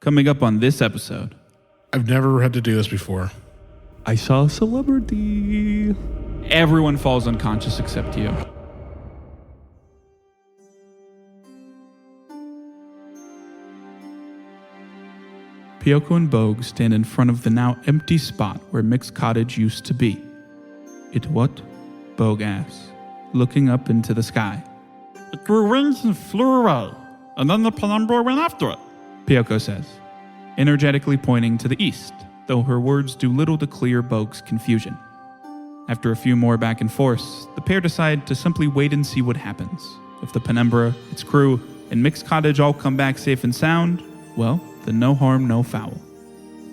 Coming up on this episode. I've never had to do this before. I saw a celebrity. Everyone falls unconscious except you. Pyoko and Bogue stand in front of the now empty spot where Mick's cottage used to be. It what? Bogue asks, looking up into the sky. It grew wings and flew away, and then the penumbra went after it. Pyoko says, energetically pointing to the east, though her words do little to clear Bogue's confusion. After a few more back and forths, the pair decide to simply wait and see what happens. If the penumbra, its crew, and Mick's cottage all come back safe and sound, well, then no harm, no foul.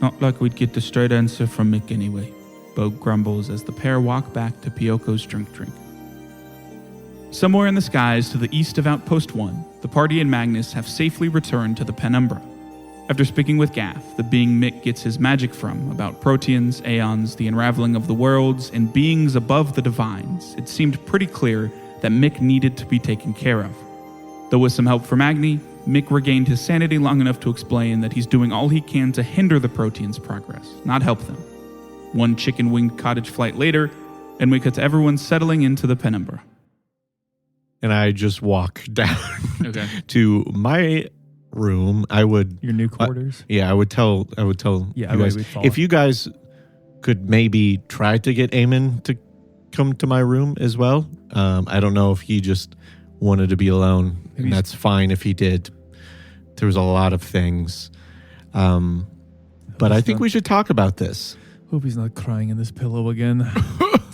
Not like we'd get the straight answer from Mick anyway, Bogue grumbles as the pair walk back to Pyoko's drink. Somewhere in the skies to the east of Outpost 1, the party and Magnus have safely returned to the penumbra. After speaking with Gaff, the being Mick gets his magic from, about proteans, aeons, the unraveling of the worlds, and beings above the divines, it seemed pretty clear that Mick needed to be taken care of. Though with some help from Agni, Mick regained his sanity long enough to explain that he's doing all he can to hinder the proteans' progress, not help them. One chicken-winged cottage flight later, and we cut to everyone settling into the penumbra. And I just walk down to my room. I would your new quarters. I would tell you guys if you guys could maybe try to get Eamon to come to my room as well. I don't know if he just wanted to be alone, and that's fine if he did. There was a lot of things, but I think we should talk about this. Hope he's not crying in this pillow again.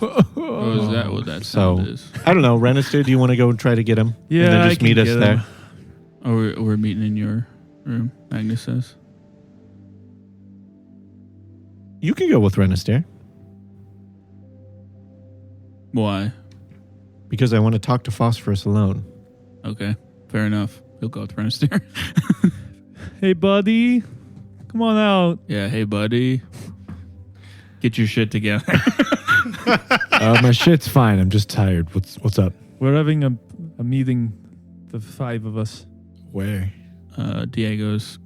Is that what that sound is? I don't know. Renister, do you want to go and try to get him? Yeah, and then just meet us there. Oh, we're meeting in your room, Agnes says. You can go with Renister. Why? Because I want to talk to Phosphorus alone. Okay, fair enough. He'll go with Renister. Hey, buddy. Come on out. Yeah, hey, buddy. Get your shit together. My shit's fine. I'm just tired. What's up? We're having a meeting, the five of us. Where? Diego's,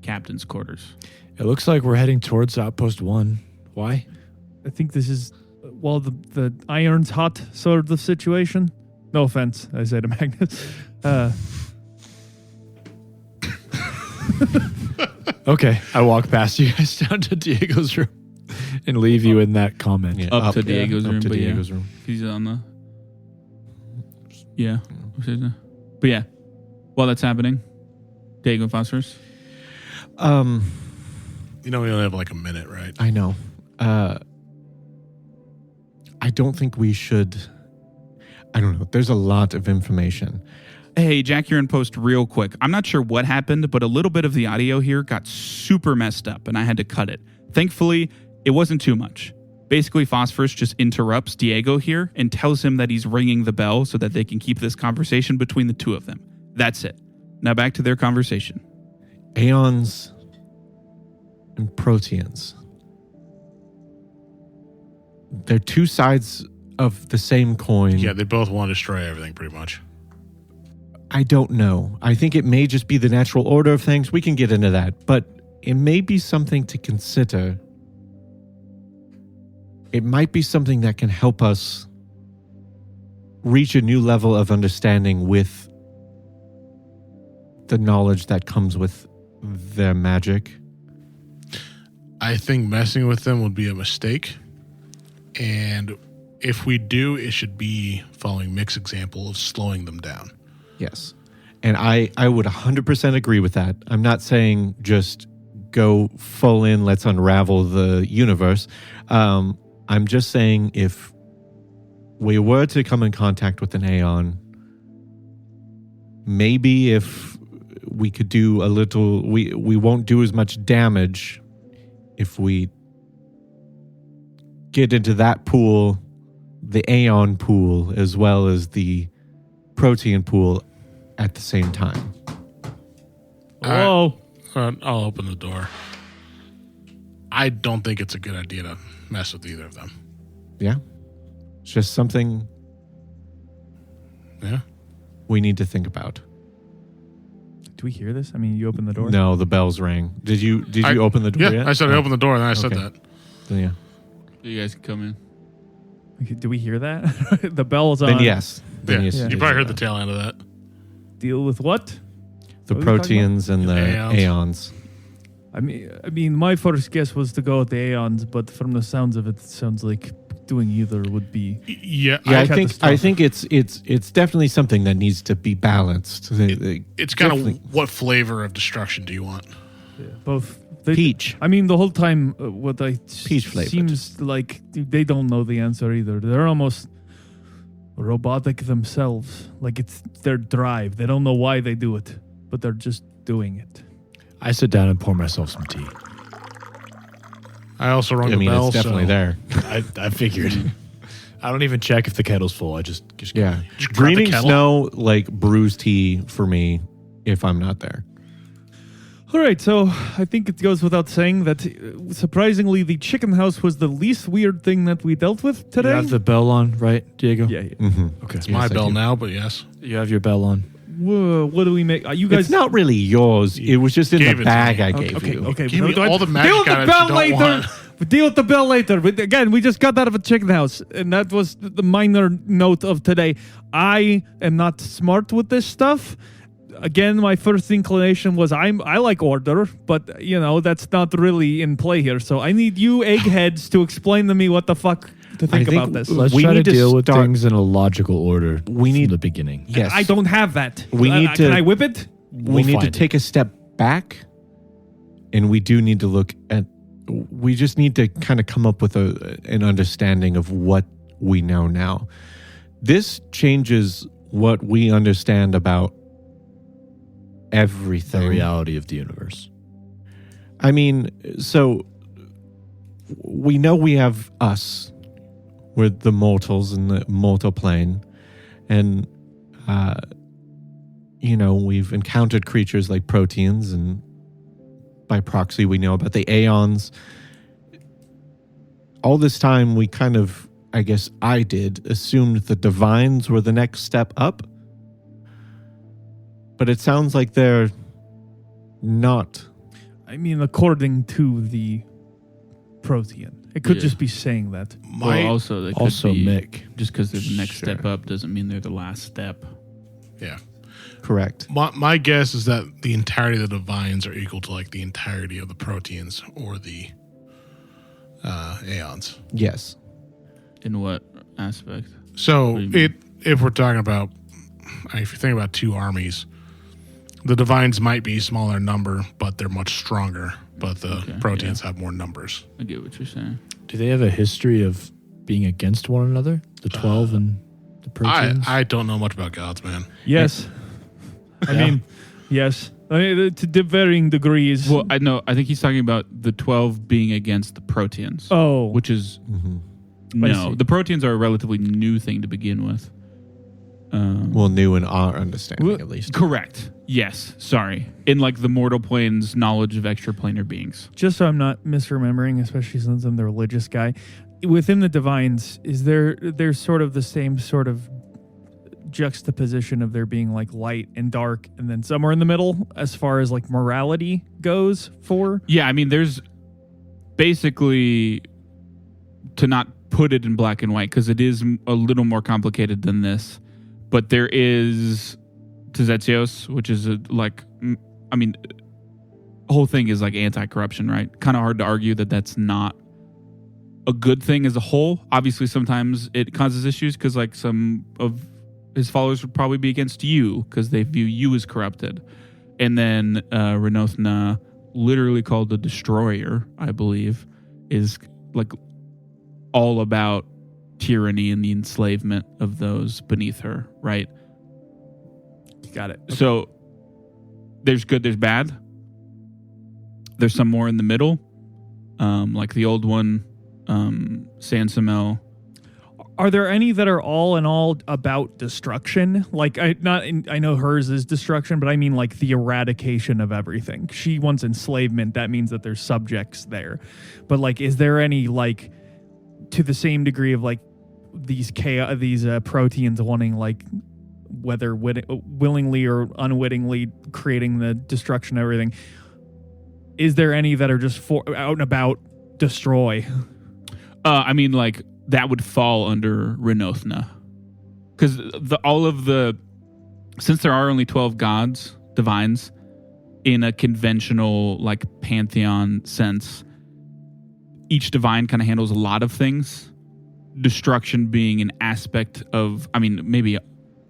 captain's quarters. It looks like we're heading towards Outpost 1. Why? I think this is, the iron's hot sort of situation. No offense, I say to Magnus. Okay, I walk past you guys down to Diego's room and leave you in that comment. Yeah, up to Diego's room. Up to Diego's room. He's on the... Yeah. But yeah, while that's happening, Diego and Phosphorus. We only have like a minute, right? I know. I don't think we should... I don't know. There's a lot of information. Hey, Jack, you're in post real quick. I'm not sure what happened, but a little bit of the audio here got super messed up, and I had to cut it. Thankfully, it wasn't too much. Basically, Phosphorus just interrupts Diego here and tells him that he's ringing the bell so that they can keep this conversation between the two of them. That's it. Now back to their conversation. Aeons and proteans. They're two sides of the same coin. Yeah, they both want to destroy everything, pretty much. I don't know. I think it may just be the natural order of things. We can get into that. But it may be something to consider. It might be something that can help us reach a new level of understanding with the knowledge that comes with their magic. I think messing with them would be a mistake. And if we do, it should be following Mick's example of slowing them down. Yes. And I would 100% agree with that. I'm not saying just go full in, let's unravel the universe. I'm just saying if we were to come in contact with an Aeon, maybe if we could do a little, we won't do as much damage if we get into that pool, the Aeon pool, as well as the protean pool at the same time. Whoa. I'll open the door. I don't think it's a good idea to mess with either of them. Yeah. It's just something Yeah. we need to think about. Do we hear this? I mean, you opened the door? No, the bells rang. Did you open the door Yeah, yet? I said I opened the door, and then I said Okay. that. Then, yeah. You guys can come in. Okay, do we hear that? The bell's on. Then yes. Then Yeah, yes, you did probably hear heard the that. tail end of that. Deal with what? The What are we talking proteans and the aeons. I mean, my first guess was to go with the Aeons, but from the sounds of it, it sounds like doing either would be. Yeah, Yeah, I I think it's definitely something that needs to be balanced. it's kind of what flavor of destruction do you want? Both. Peach. I mean, the whole time, what I Peach flavored. seems like they don't know the answer either. They're almost robotic themselves. Like it's their drive. They don't know why they do it, but they're just doing it. I sit down and pour myself some tea. I also rung the bell. It's definitely there. I figured. I don't even check if the kettle's full. I just Yeah. Just grab the Greening kettle. snow, like brews tea for me if I'm not there. All right, so I think it goes without saying that surprisingly, the chicken house was the least weird thing that we dealt with You today. have the bell on, right, Diego? yeah. Mm-hmm. Okay. It's my Yes, I bell do. now, but yes. You have your bell on. Whoa, what do we make? You guys It's not really yours. It was just in Gave the it to bag me. I gave okay, you. okay. Give me do I- all the magic deal with the items you bell don't later. want. Deal with the bell later. But again, we just got out of a chicken house, and that was the minor note of today. I am not smart with this stuff. Again, my first inclination was I like order, but that's not really in play here. So I need you eggheads to explain to me what the fuck to think think about this. Let's We try to need to deal with start- things in a logical order We from need- the beginning. Yes. I don't have that. We need to- Can I whip it? We need to find take a step back, and we do need to look at. We just need to kind of come up with an understanding of what we know now. This changes what we understand about everything. The reality of the universe. I mean, so we know we have us. We're the mortals in the mortal plane, and we've encountered creatures like proteans, and by proxy we know about the aeons. All this time we kind of, I guess I did, assumed the divines were the next step up, but it sounds like they're not. I mean, according to the Protean. It could Yeah. just be saying that. Well, also, they could Also, be, Mick. just because they're the next Sure. step up doesn't mean they're the last step. Yeah. Correct. My guess is that the entirety of the divines are equal to like the entirety of the proteans or the aeons. Yes. In what aspect? So What do you mean? if we're talking about, if you think about two armies, the divines might be smaller in number, but they're much stronger. But the Okay, proteans have more numbers. I get what you're saying. Do they have a history of being against one another? The 12 and the proteins? I don't know much about gods, man. Yes. I mean, yes. I mean, to varying degrees. Well, I think he's talking about the 12 being against the proteans. Oh. Which is, I no, see. the proteans are a relatively new thing to begin with. Well, new in our understanding, at least. Correct. Yes. Sorry. In like the mortal plane's knowledge of extraplanar beings. Just so I'm not misremembering, especially since I'm the religious guy, within the divines, is there's sort of the same sort of juxtaposition of there being like light and dark, and then somewhere in the middle as far as like morality goes for? Yeah, I mean, there's basically, to not put it in black and white, because it is a little more complicated than this, but there is Tzetios, which is whole thing is like anti-corruption, right? Kind of hard to argue that that's not a good thing as a whole. Obviously, sometimes it causes issues because like some of his followers would probably be against you because they view you as corrupted. And then Renothna, literally called the Destroyer, I believe, is like all about tyranny and the enslavement of those beneath her, right? Got it. So there's good, there's bad. There's some more in the middle, like the old one, Sansamel. Are there any that are all in all about destruction? Like, I know hers is destruction, but I mean like the eradication of everything. She wants enslavement. That means that there's subjects there. But like, is there any like to the same degree of like these proteans wanting like whether willingly or unwittingly creating the destruction and everything. Is there any that are just out and about destroy? I mean, like, that would fall under Renothna. Because since there are only 12 gods, divines, in a conventional, like, pantheon sense, each divine kind of handles a lot of things. Destruction being an aspect of, I mean, maybe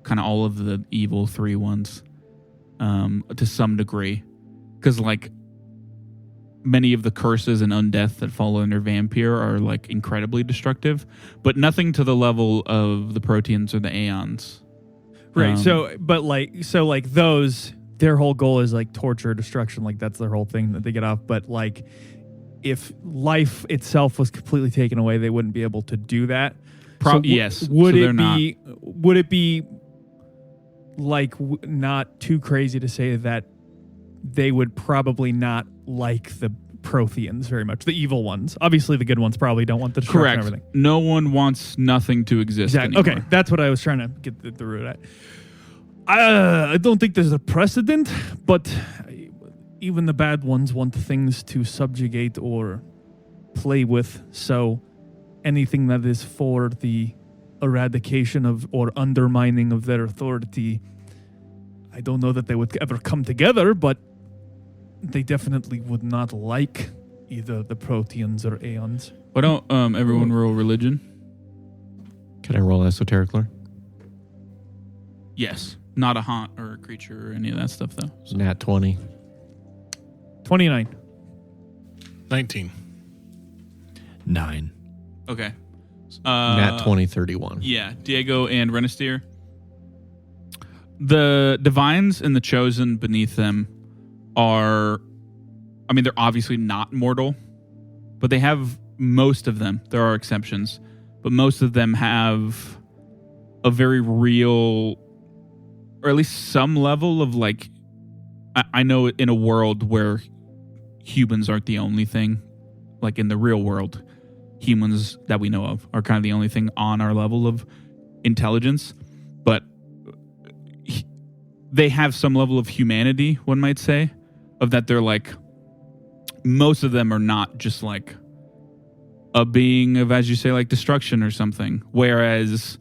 kind of all of the evil 3 ones to some degree. Because, like, many of the curses and undeath that fall under Vampire are, like, incredibly destructive, but nothing to the level of the Proteans or the Aeons. Right. So those, their whole goal is, like, torture, destruction. Like, that's their whole thing that they get off. But, like, if life itself was completely taken away, they wouldn't be able to do that. Yes. Would it be like not too crazy to say that they would probably not like the Protheans very much, the evil ones? Obviously, the good ones probably don't want the destruction. Correct. And everything. No one wants nothing to exist anymore. Okay, that's what I was trying to get the root at. I don't think there's a precedent, but even the bad ones want things to subjugate or play with. So anything that is for the eradication of or undermining of their authority, I don't know that they would ever come together, but they definitely would not like either the Proteans or Aeons. Why don't everyone roll religion? Can I roll esoteric lore? Yes. Not a haunt or a creature or any of that stuff, though. So. Nat 20. 29. 19. 9. Okay. Nat 20, 31. Yeah, Diego and Renestier. The divines and the chosen beneath them are, I mean, they're obviously not mortal, but they have, most of them, there are exceptions, but most of them have a very real, or at least some level of, like, I know in a world where humans aren't the only thing, like in the real world, humans that we know of are kind of the only thing on our level of intelligence, but they have some level of humanity, one might say, of that they're like, most of them are not just like a being of, as you say, like destruction or something, whereas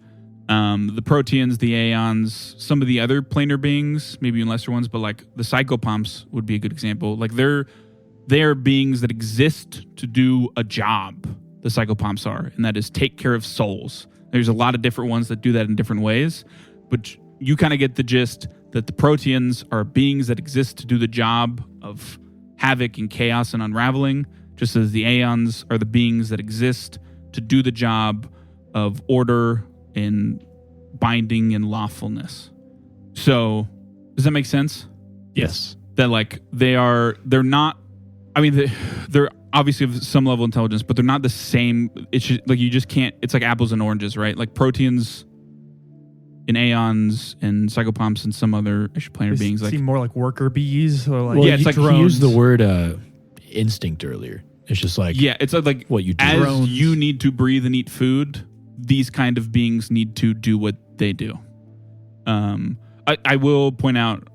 the Proteans, the Aeons, some of the other planar beings, maybe even lesser ones, but like the Psychopomps would be a good example. Like they're beings that exist to do a job, the Psychopomps are, and that is take care of souls. There's a lot of different ones that do that in different ways, but you kind of get the gist that the Proteans are beings that exist to do the job of havoc and chaos and unraveling, just as the Aeons are the beings that exist to do the job of order and binding and lawfulness. So, does that make sense? Yes. That like they're not, I mean, they're obviously of some level of intelligence, but they're not the same. It's just, like you just can't, it's like apples and oranges, right? Like Proteans and Aeons and Psychopomps and some other planar beings. Seem like more like worker bees or like, well, yeah, it's like he used the word instinct earlier. It's just like, yeah, it's like what you do. As drones. you need to breathe and eat food, these kind of beings need to do what they do. I will point out,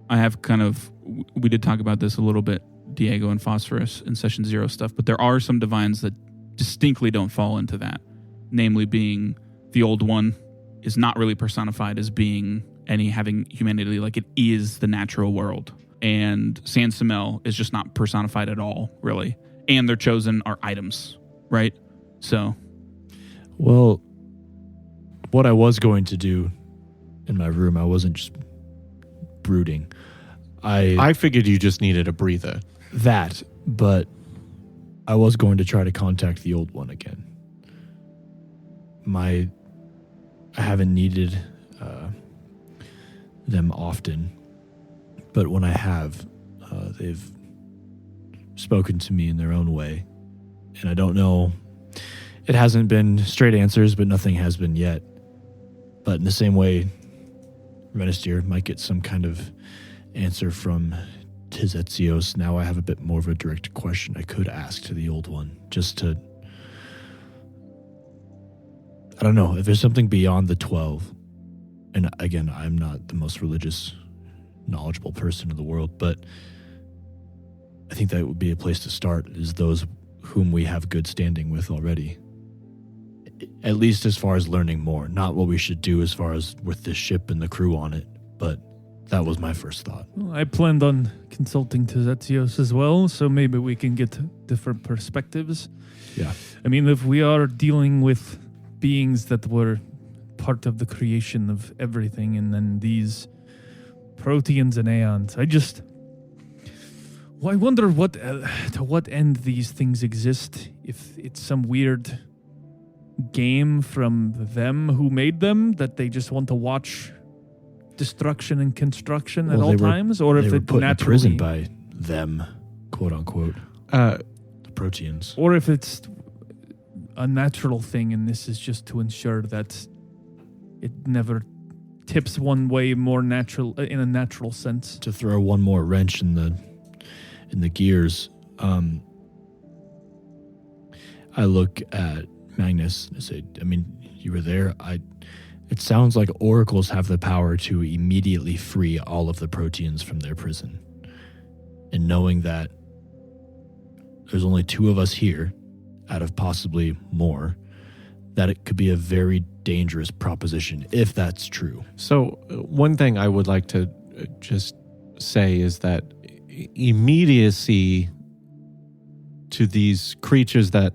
I have kind of, we did talk about this a little bit, Diego and Phosphorus in session 0 stuff, but there are some divines that distinctly don't fall into that. Namely being the old one is not really personified as being any having humanity, like it is the natural world. And San Samel is just not personified at all, really. And their chosen are items, right? So, well, what I was going to do in my room, I wasn't just brooding. I figured you just needed a breather. That, but I was going to try to contact the old one again. I haven't needed them often, but when I have, they've spoken to me in their own way, and I don't know. It hasn't been straight answers, but nothing has been yet. But in the same way, Renestier might get some kind of answer from Tizetzios. Now I have a bit more of a direct question I could ask to the old one, just to, I don't know, if there's something beyond the 12. And again, I'm not the most religious knowledgeable person in the world, but I think that would be a place to start, is those whom we have good standing with already. At least as far as learning more, not what we should do as far as with this ship and the crew on it, but that was my first thought. Well, I planned on consulting to Zetzios as well, so maybe we can get different perspectives. Yeah. I mean, if we are dealing with beings that were part of the creation of everything, and then these proteans and aeons, I wonder what to what end these things exist. If it's some weird game from them who made them that they just want to watch destruction and construction at all times, or if it put in naturally prison by them, quote unquote, the proteans, or if it's a natural thing, and this is just to ensure that it never tips one way more natural in a natural sense. To throw one more wrench in the gears, I look at Magnus and say, I mean, you were there. It sounds like oracles have the power to immediately free all of the proteans from their prison. And knowing that there's only 2 of us here, out of possibly more, that it could be a very dangerous proposition, if that's true. So one thing I would like to just say is that immediacy to these creatures that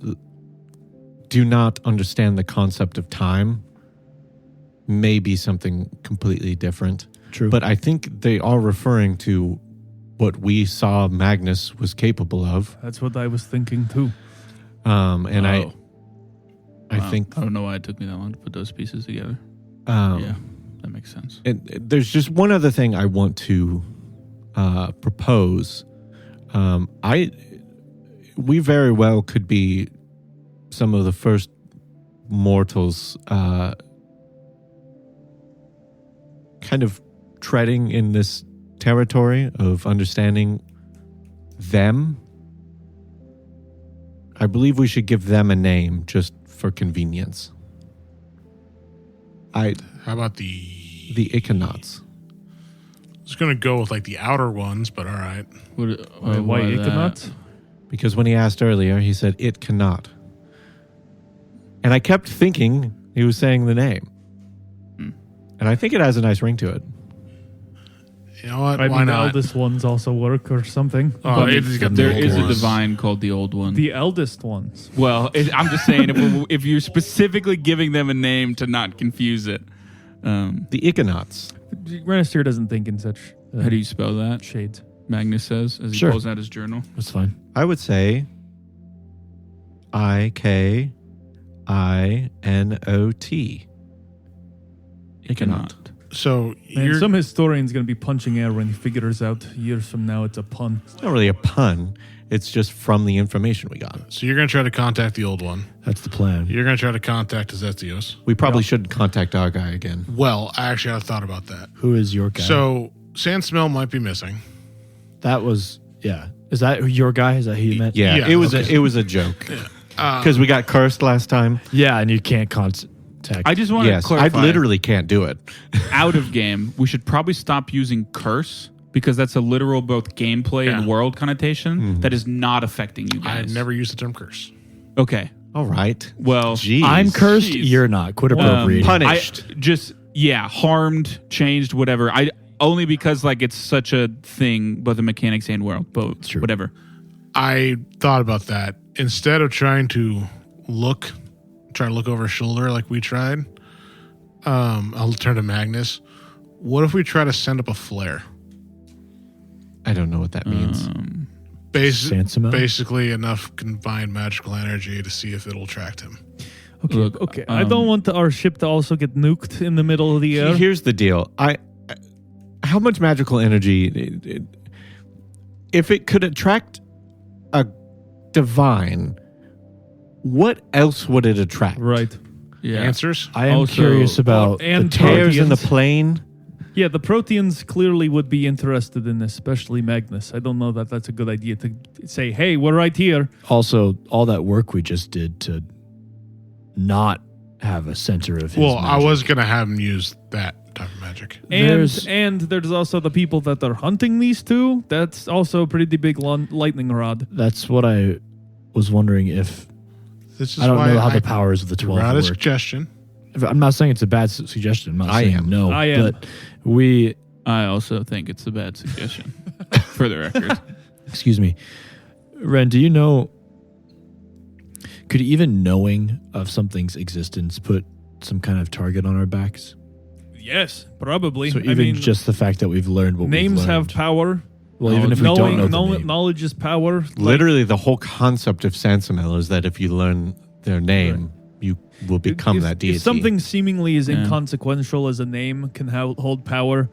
do not understand the concept of time may be something completely different. True. But I think they are referring to what we saw Magnus was capable of. That's what I was thinking too. I think... I don't know why it took me that long to put those pieces together. Yeah, that makes sense. And there's just one other thing I want to propose. We very well could be some of the first mortals kind of treading in this territory of understanding them. I believe we should give them a name just for convenience. How about the Iconauts? I was going to go with like the outer ones, but all right. Why Iconauts? Because when he asked earlier, he said, "It cannot." And I kept thinking he was saying the name. And I think it has a nice ring to it. You know what? I Why mean, not? the eldest ones also work or something. Oh, There is a divine called the Old One. The eldest ones. Well, I'm just saying, if you're specifically giving them a name to not confuse it. The Iconauts. Renaster doesn't think in such How do you spell that? shades. Magnus says as he Sure. pulls out his journal. That's fine. I would say Ikonot. Iconaut. So Man, some historian's going to be punching air when he figures out years from now it's a pun. It's not really a pun. It's just from the information we got. So you're going to try to contact the Old One. That's the plan. You're going to try to contact Zetzios. We probably should contact our guy again. Well, I actually had thought about that. Who is your guy? So Sand Smell might be missing. That was, yeah. Is that your guy? Is that who you meant? Yeah, Yeah, it was okay. it was a joke. Because we got cursed last time. Yeah, and you can't contact. I just want to Yes, I clarify. literally can't do it. Out of game, we should probably stop using curse because that's a literal both gameplay and world connotation that is not affecting you guys. I've never used the term curse. Okay. All right. Well, Jeez. I'm cursed. Jeez. You're not. Quit appropriating. punished. Harmed, changed, whatever. Only because like it's such a thing, both the mechanics and world, but true. whatever. I thought about that. Instead of trying to look over his shoulder like we tried, I'll turn to Magnus. What if we try to send up a flare? I don't know what that means. Sansamel? Basically enough combined magical energy to see if it'll attract him. Okay, Look, okay. I don't want our ship to also get nuked in the middle of the air. Here's the deal. How much magical energy, if it could attract a divine, what else would it attract? Right. Yeah. Answers? I am Also- curious about and the Tears in the Proteans. plane. Yeah, the Proteans clearly would be interested in this, especially Magnus. I don't know that that's a good idea to say, hey, we're right here. Also, all that work we just did to not have a center of his Well, I magic. was going to have him use that type of magic. And there's also the people that are hunting these two. That's also a pretty big lightning rod. That's what I was wondering if... This is I don't why know how the powers of the 12 Not a work. suggestion. I'm not saying it's a bad suggestion. I'm not saying am. no. I am. But I also think it's a bad suggestion, for the record. excuse me. Ren, do you know... Could even knowing of something's existence put some kind of target on our backs? Yes, probably. So even just the fact that we've learned what names we've learned. have power. Well, even if we don't know the name. Knowledge is power. Literally, the whole concept of Sansamel is that if you learn their name, you will become that deity. If something seemingly as inconsequential as a name can hold power,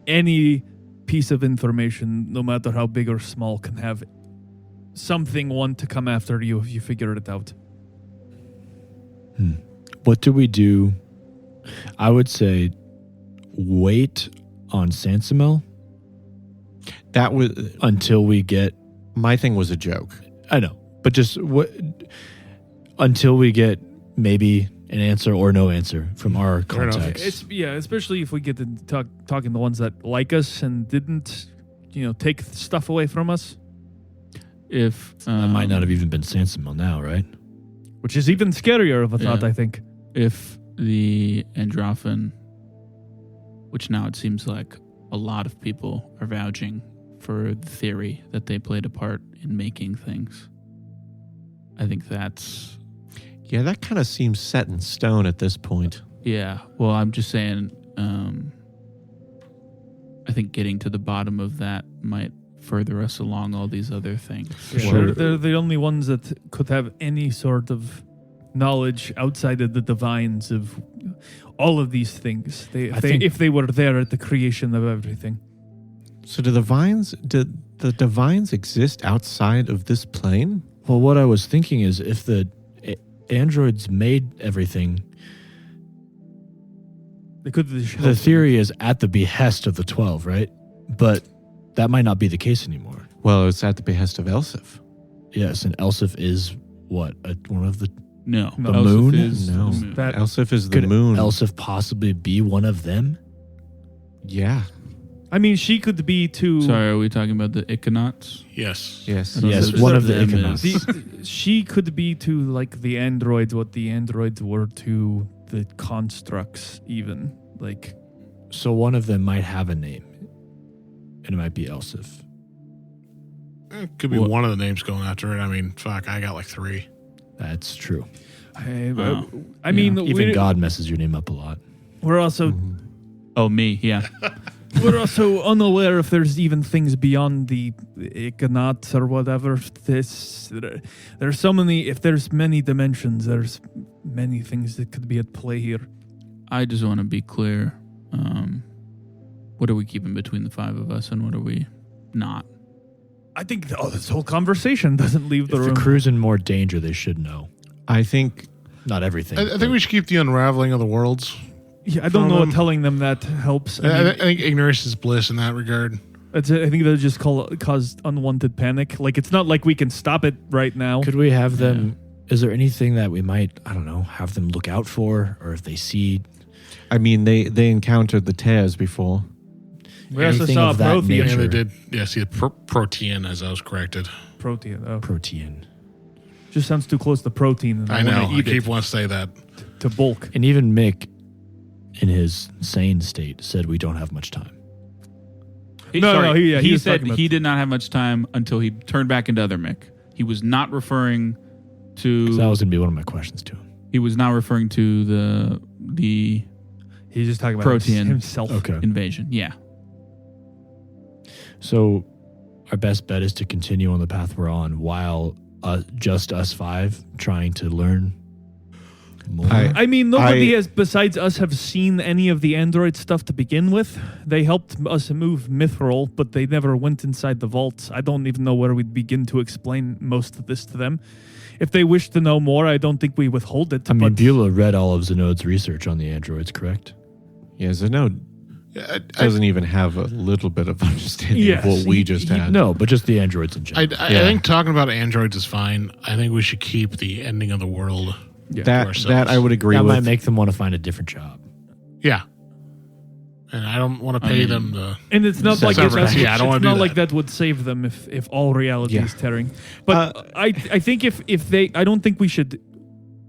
any piece of information, no matter how big or small, can have something want to come after you if you figure it out. What do we do? I would say wait on Sansamel. That was until we get... My thing was a joke. I know. But just until we get maybe an answer or no answer from our contacts. Especially if we get to talking the ones that like us and didn't, take stuff away from us. If that might not have even been Sansamel now, right? Which is even scarier of a thought, I think. If the Androphen, which now it seems like a lot of people are vouching for the theory that they played a part in making things. I think that's... Yeah, that kind of seems set in stone at this point. Yeah, well, I'm just saying, I think getting to the bottom of that might further us along all these other things. Yeah, they're the only ones that could have any sort of knowledge outside of the divines of all of these things. If they were there at the creation of everything. So do the divines exist outside of this plane? Well, what I was thinking is if the androids made everything, the theory is at the behest of the 12, right? But that might not be the case anymore. Well, it's at the behest of Elsif. Yes, and Elsif is what? One of the... No. The moon? No. The moon. Elsif is the moon. Could Elsif possibly be one of them? Yeah. I mean, she could be too... Sorry, are we talking about the Iconauts? Yes. Yes, one of the Iconauts. She could be to, like, the androids, what the androids were to the constructs, even. Like... So one of them might have a name, and it might be Elsif. It could be one of the names going after it. I mean, fuck, I got like 3. That's true. I mean... Even God messes your name up a lot. We're also... Oh, me, yeah. We're also unaware if there's even things beyond the Iconauts or whatever. There's so many... If there's many dimensions, there's many things that could be at play here. I just want to be clear. What are we keeping between the 5 of us and what are we not? I think this whole conversation doesn't leave the room. If the crew's in more danger, they should know. I think... Not everything. I think we should keep the unraveling of the worlds. Yeah, I don't know what telling them that helps. I think ignorance is bliss in that regard. I think they'll just cause unwanted panic. Like, it's not like we can stop it right now. Could we have them... Is there anything that we might, I don't know, have them look out for? Or if they see... I mean, they encountered the tears before. We also saw a Prothean. Yeah, they did. Yeah, see, Protean, as I was corrected. Protean. Oh. Protean. Just sounds too close to protein. And I know. I keep wanting to say that. To bulk. And even Mick, in his sane state, said we don't have much time. He said he did not have much time until he turned back into other Mick. He was not referring to... That was going to be one of my questions to him. He was not referring to the He's just talking about Protean himself. Invasion. Yeah. So our best bet is to continue on the path we're on while just us 5 trying to learn more. I mean, nobody has, besides us, have seen any of the android stuff to begin with. They helped us move Mithril, but they never went inside the vaults. I don't even know where we'd begin to explain most of this to them. If they wish to know more, I don't think we withhold it. I mean, Beulah read all of Zenod's research on the androids, correct? Yeah, Zenod doesn't even have a little bit of understanding of what we just had. No, but just the androids in general. I think talking about androids is fine. I think we should keep the ending of the world that I would agree that with. That might make them want to find a different job. Yeah. And I don't want to pay them the... And it's not like severance. I don't want to do that. like that would save them if all reality is tearing. But I think if they, I don't think we should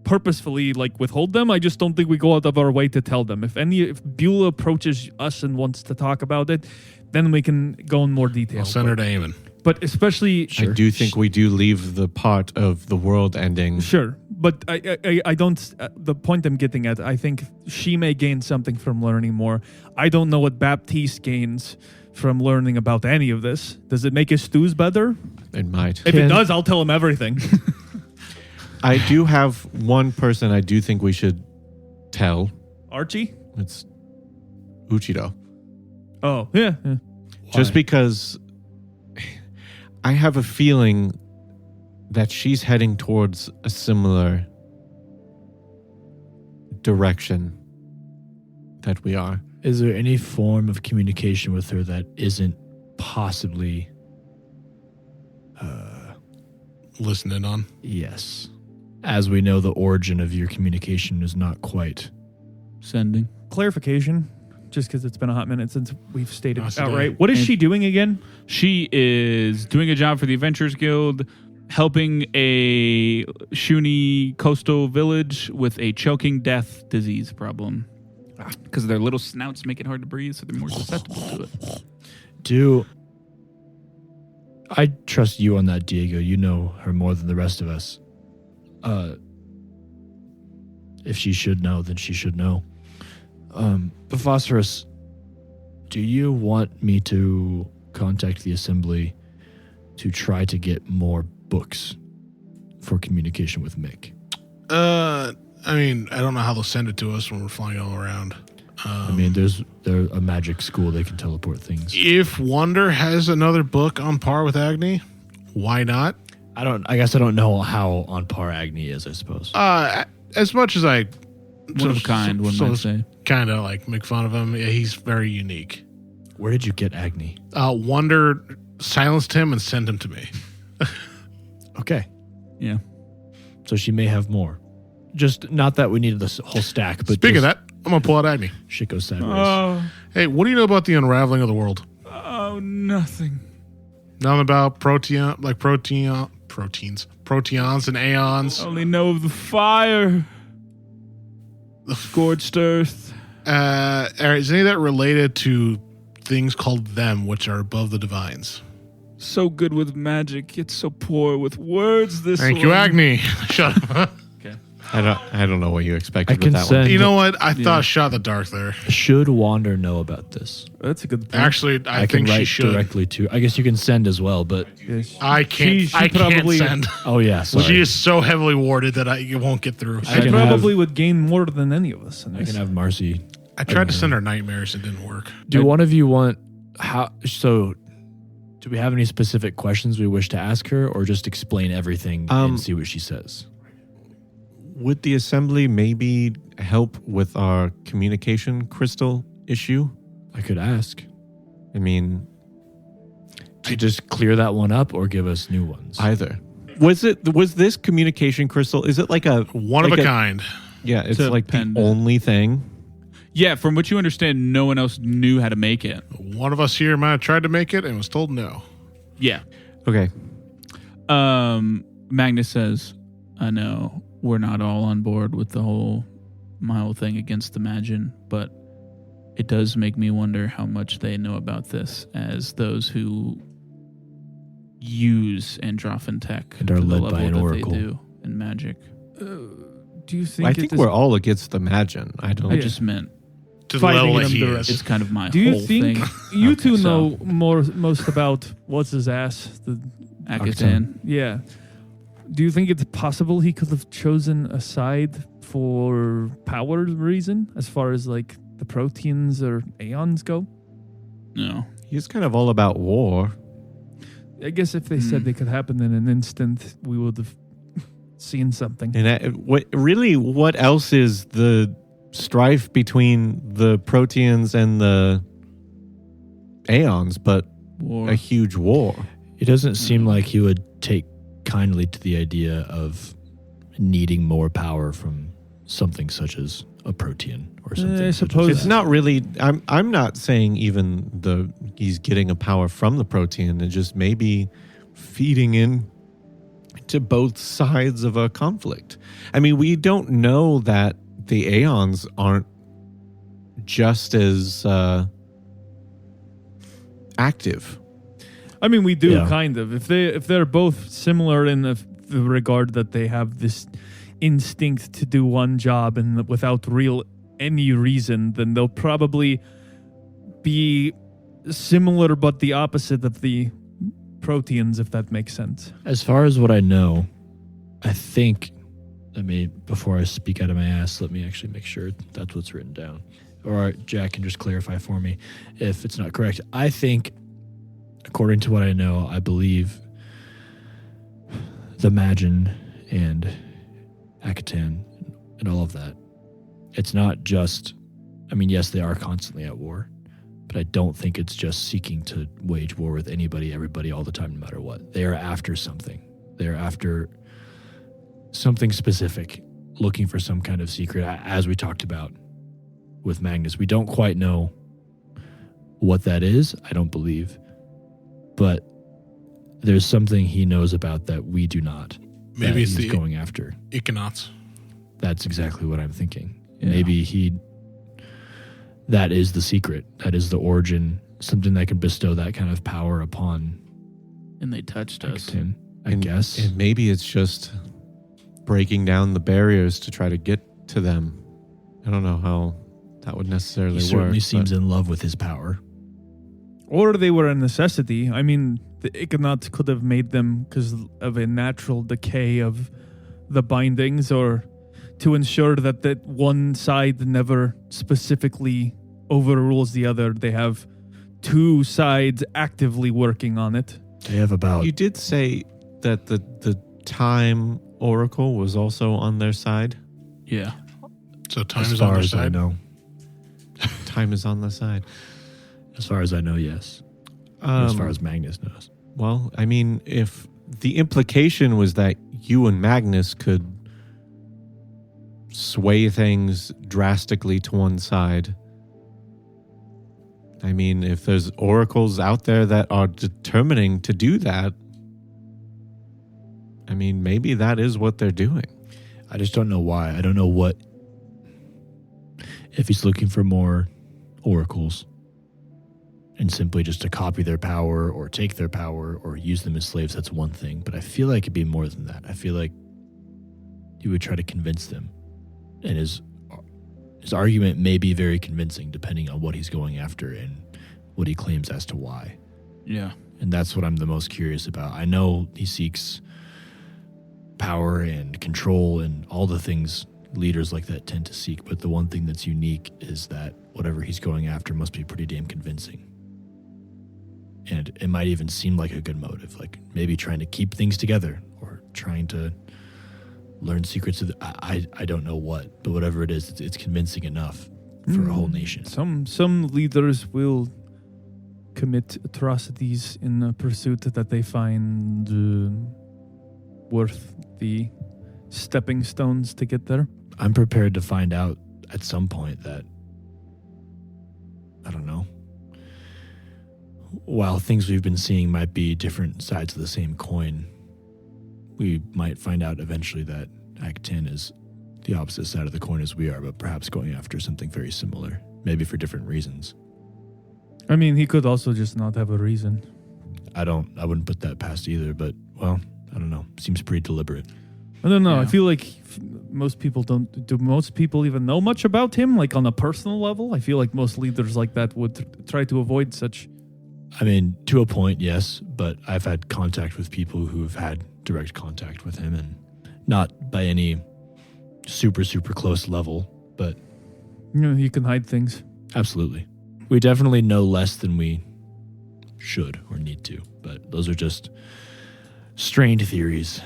purposefully withhold them. I just don't think we go out of our way to tell them. If Beulah approaches us and wants to talk about it, then we can go in more detail. I'll send her to Eamon. But especially, I do think we do leave the part of the world ending. Sure, but I don't. The point I'm getting at, I think she may gain something from learning more. I don't know what Baptiste gains from learning about any of this. Does it make his stews better? It might. If it does, I'll tell him everything. I do have one person I do think we should tell. Archie? It's Uchiro. Oh, yeah. Just because I have a feeling that she's heading towards a similar direction that we are. Is there any form of communication with her that isn't possibly... listening on? Yes. As we know, the origin of your communication is not quite... Sending. Clarification, just because it's been a hot minute since we've stated That's outright. What is she doing again? She is doing a job for the Adventurers Guild, helping a Shuni coastal village with a choking death disease problem. Because their little snouts make it hard to breathe, so they're more susceptible to it. I trust you on that, Diego. You know her more than the rest of us. If she should know, then she should know. But Phosphorus, do you want me to contact the assembly to try to get more books for communication with Mick? I mean, I don't know how they'll send it to us when we're flying all around. I mean, there's a magic school. They can teleport things. If Wonder has another book on par with Agni, why not? I guess I don't know how on par Agni is, I suppose. As much as I... One of a kind, one might say. Kind of make fun of him. Yeah, he's very unique. Where did you get Agni? Wonder silenced him and sent him to me. Okay. Yeah. So she may have more. Just not that we needed this whole stack, but Speaking of that, I'm going to pull out Agni. Shit goes sideways. Hey, what do you know about the unraveling of the world? Oh, nothing. Nothing about proteins and aeons. Only know of the fire. The scorched earth. Is any of that related to things called them, which are above the divines? So good with magic, yet so poor with words. Thank you, Agni. Shut up. Okay. I don't know what you expected I with can that send- one. You know what? I thought shot in the dark there. Should Wander know about this? That's a good point. Actually, I can think she write should. directly to. I guess you can send as well, but I can't. She I can't probably- send. oh yeah, sorry. She is so heavily warded that it won't get through. I She can probably would gain more than any of us. In I this. can have Marcy. I tried to send her nightmares. It didn't work. Do one of you want how? So, do we have any specific questions we wish to ask her, or just explain everything and see what she says? Would the assembly maybe help with our communication crystal issue? I could ask. I mean, To just clear that one up, or give us new ones. either. Was this communication crystal? Is it like a One of like a kind. Yeah, it's To like the pendant. only thing. Yeah, from what you understand, no one else knew how to make it. One of us here might have tried to make it and was told no. Yeah. Okay. Magnus says, I know we're not all on board with my whole thing against the Magin, but it does make me wonder how much they know about this as those who use Androphan tech And are to the led level by an that oracle. they do in magic. Do you think? I think we're all against the Magin. I don't. I just meant To the Fighting level in that he them is. it's kind of my Do you whole think thing. you Okay, two so- know most about what's his ass? The Akatan. yeah. Do you think it's possible he could have chosen a side for power reason, as far as like the proteins or aeons go? No. He's kind of all about war. I guess if they said they could happen in an instant, we would have seen something. And what else is the strife between the proteans and the aeons but War. a huge war? It doesn't seem like he would take kindly to the idea of needing more power from something such as a protean or something. I suppose it's not really. I'm not saying even he's getting a power from the protean. It's just maybe feeding in to both sides of a conflict. I mean, we don't know that the Aeons aren't just as active. I mean, we do kind of. If they're both similar in the regard that they have this instinct to do one job and without any reason, then they'll probably be similar but the opposite of the proteans, if that makes sense. As far as what I know, I think, before I speak out of my ass, let me actually make sure that's what's written down. Or Jack can just clarify for me if it's not correct. I think, according to what I know, I believe the Magin and Akatan and all of that, it's not just, yes, they are constantly at war, but I don't think it's just seeking to wage war with anybody, everybody, all the time, no matter what. They are after something. They are after something specific, looking for some kind of secret, as we talked about with Magnus. We don't quite know what that is, I don't believe, but there's something he knows about that we do not. Maybe it's he's going after. Iconauts. That's exactly what I'm thinking. Yeah. Maybe that is the secret. That is the origin, something that can bestow that kind of power upon. And they touched us. I guess. And maybe it's just breaking down the barriers to try to get to them. I don't know how that would necessarily work. He certainly seems in love with his power. Or they were a necessity. I mean, the Iconauts could have made them because of a natural decay of the bindings, or to ensure that one side never specifically overrules the other. They have two sides actively working on it. They have about... You did say that the time oracle was also on their side? Yeah. So time is on their side? As I know. Time is on the side. As far as I know, yes. As far as Magnus knows. Well, I mean, if the implication was that you and Magnus could sway things drastically to one side, I mean, if there's oracles out there that are determining to do that, I mean, maybe that is what they're doing. I just don't know why. I don't know what... If he's looking for more oracles and simply just to copy their power or take their power or use them as slaves, that's one thing. But I feel like it'd be more than that. I feel like he would try to convince them. And his argument may be very convincing depending on what he's going after and what he claims as to why. Yeah. And that's what I'm the most curious about. I know he seeks power and control and all the things leaders like that tend to seek, but the one thing that's unique is that whatever he's going after must be pretty damn convincing. And it might even seem like a good motive, like maybe trying to keep things together or trying to learn secrets of I don't know what, but whatever it is, it's convincing enough for a whole nation. Some leaders will commit atrocities in a pursuit that they find worth the stepping stones to get there. I'm prepared to find out at some point that, I don't know, while things we've been seeing might be different sides of the same coin, we might find out eventually that Act 10 is the opposite side of the coin as we are, but perhaps going after something very similar, maybe for different reasons. I mean, he could also just not have a reason. I wouldn't put that past either, but, well, I don't know. Seems pretty deliberate. I don't know. Yeah. I feel like most people don't. Do most people even know much about him, like on a personal level? I feel like most leaders like that would try to avoid such. I mean, to a point, yes, but I've had contact with people who have had direct contact with him, and not by any super, super close level, but... You know, you can hide things. Absolutely. We definitely know less than we should or need to, but those are just strained theories.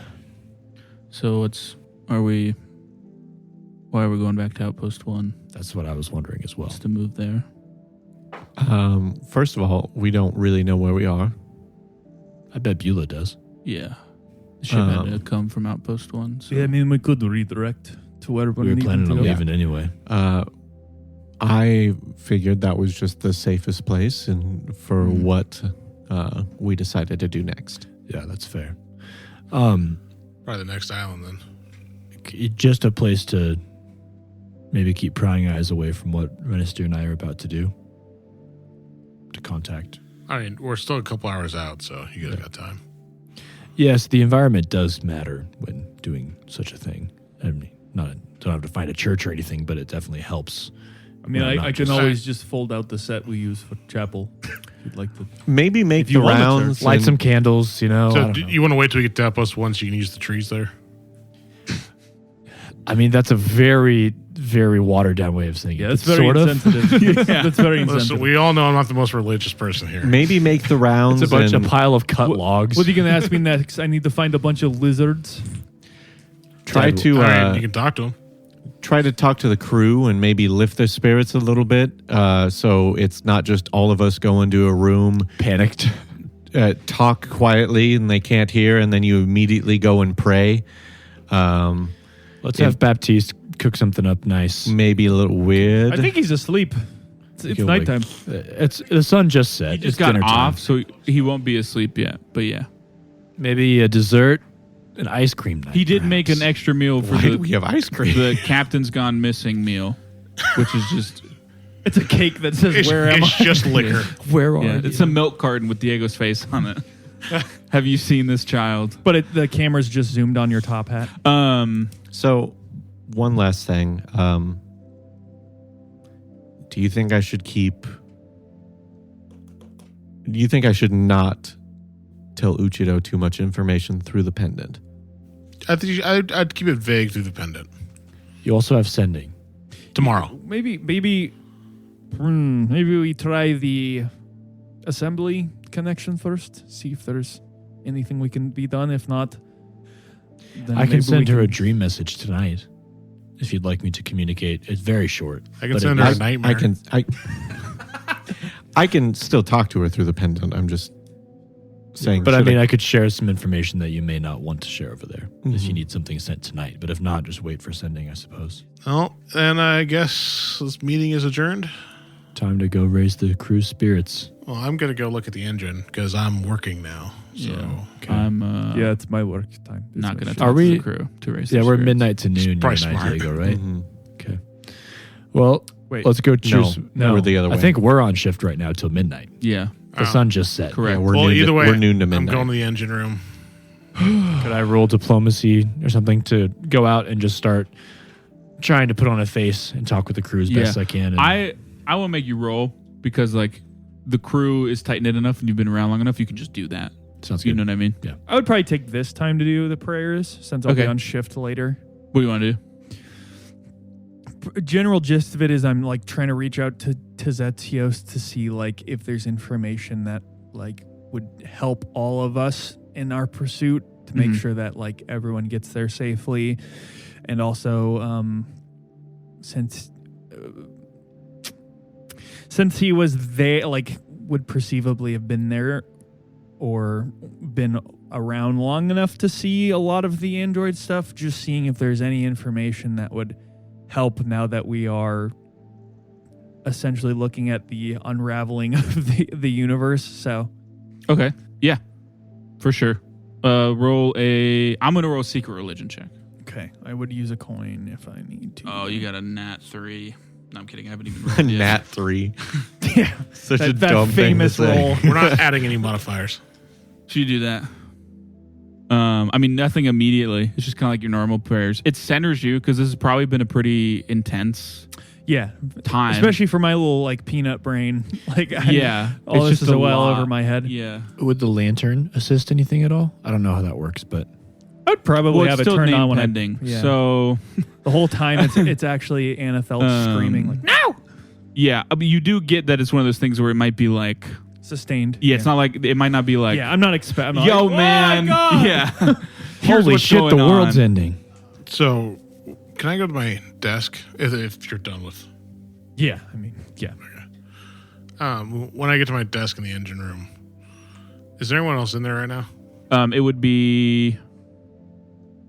So why are we going back to Outpost 1? That's what I was wondering as well. What's the move there? First of all, we don't really know where we are. I bet Beulah does. Yeah. The ship had to come from Outpost 1. So. Yeah, I mean, we could redirect to where We were planning on leaving anyway. I figured that was just the safest place and for what we decided to do next. Yeah, that's fair. Probably the next island then. Just a place to maybe keep prying eyes away from what Renister and I are about to do. To contact. I mean, we're still a couple hours out, so you guys got time. Yes, the environment does matter when doing such a thing. I mean, don't have to find a church or anything, but it definitely helps. I mean, I can always just fold out the set we use for chapel. If you'd like to. Maybe make the rounds. Light some candles, So you want to wait till we get to outpost 1 so you can use the trees there? I mean, that's a very, very watered down way of saying it. Yeah, that's very insensitive. That's very insensitive. Listen, we all know I'm not the most religious person here. Maybe make the rounds. It's a pile of cut logs. What are you going to ask me next? I need to find a bunch of lizards. Try to. All right, you can talk to them. Try to talk to the crew and maybe lift their spirits a little bit, so it's not just all of us go into a room panicked, talk quietly and they can't hear, and then you immediately go and pray. Let's have Baptiste cook something up nice. Maybe a little weird. I think he's asleep. It's nighttime. It's the sun just set. He just got off, so he won't be asleep yet. But yeah, maybe a dessert, an ice cream night. He did make an extra meal for we have ice cream. The Captain's Gone Missing meal, which is just it's a cake that says "Where am I?" It's just liquor. Where are you? It's a milk carton with Diego's face on it. Have you seen this child? But the camera's just zoomed on your top hat. So, one last thing. Do you think I should not tell Uchido too much information through the pendant? I think I'd keep it vague through the pendant. You also have sending. Tomorrow. Maybe we try the assembly connection first. See if there's anything we can be done. If not, then I can send her a dream message tonight. If you'd like me to communicate, it's very short. I can send her a nightmare. I can still talk to her through the pendant. I'm just saying. But I mean, I could share some information that you may not want to share over there if you need something sent tonight. But if not, just wait for sending, I suppose. Well, then I guess this meeting is adjourned. Time to go raise the crew's spirits. Well, I'm going to go look at the engine because I'm working now. So yeah, it's my work time. Not going to talk to the crew to raise their we're spirits. midnight to noon. Probably You're smart. Diego, right? Mm-hmm. Okay. Well, wait. Let's go choose. No, we're the other way. I think we're on shift right now till midnight. Yeah. The sun just set. Correct. Yeah, we're noon to midnight. I'm going to the engine room. Could I roll diplomacy or something to go out and just start trying to put on a face and talk with the crew as best I can? And I will make you roll because like the crew is tight knit enough and you've been around long enough. You can just do that. Sounds good. You know what I mean? Yeah. I would probably take this time to do the prayers since I'll be on shift later. What do you want to do? General gist of it is I'm like trying to reach out to Zetzios to see like if there's information that like would help all of us in our pursuit to make sure that like everyone gets there safely, and also since he was there, like would perceivably have been there or been around long enough to see a lot of the android stuff, just seeing if there's any information that would help now that we are essentially looking at the unraveling of the universe. So Okay. Yeah. For sure. I'm gonna roll a secret religion check. okay, I would use a coin if I need to. Oh, you got a nat 3. No, I'm kidding. I haven't even rolled yet. Nat 3. Yeah, Such a that dumb famous thing to say. roll. We're not adding any modifiers. Should you do that? I mean, nothing immediately. It's just kind of like your normal prayers. It centers you because this has probably been a pretty intense Yeah, time, especially for my little like peanut brain. Like all it's this just is a well lot. over my head. Yeah. Would the lantern assist anything at all? I don't know how that works, but I would probably Well, have it's it still turned name on when pending. I. Yeah. So the whole time it's actually Anethel screaming like no, yeah, I mean, you do get that it's one of those things where it might be like, sustained. yeah, it's not like it might not be like, Yeah, I'm not expecting. yo, like, man, oh my God! yeah. Here's holy what's shit, going the world's on. ending. So, can I go to my desk if you're done with? Yeah, I mean, yeah. When I get to my desk in the engine room, is there anyone else in there right now? It would be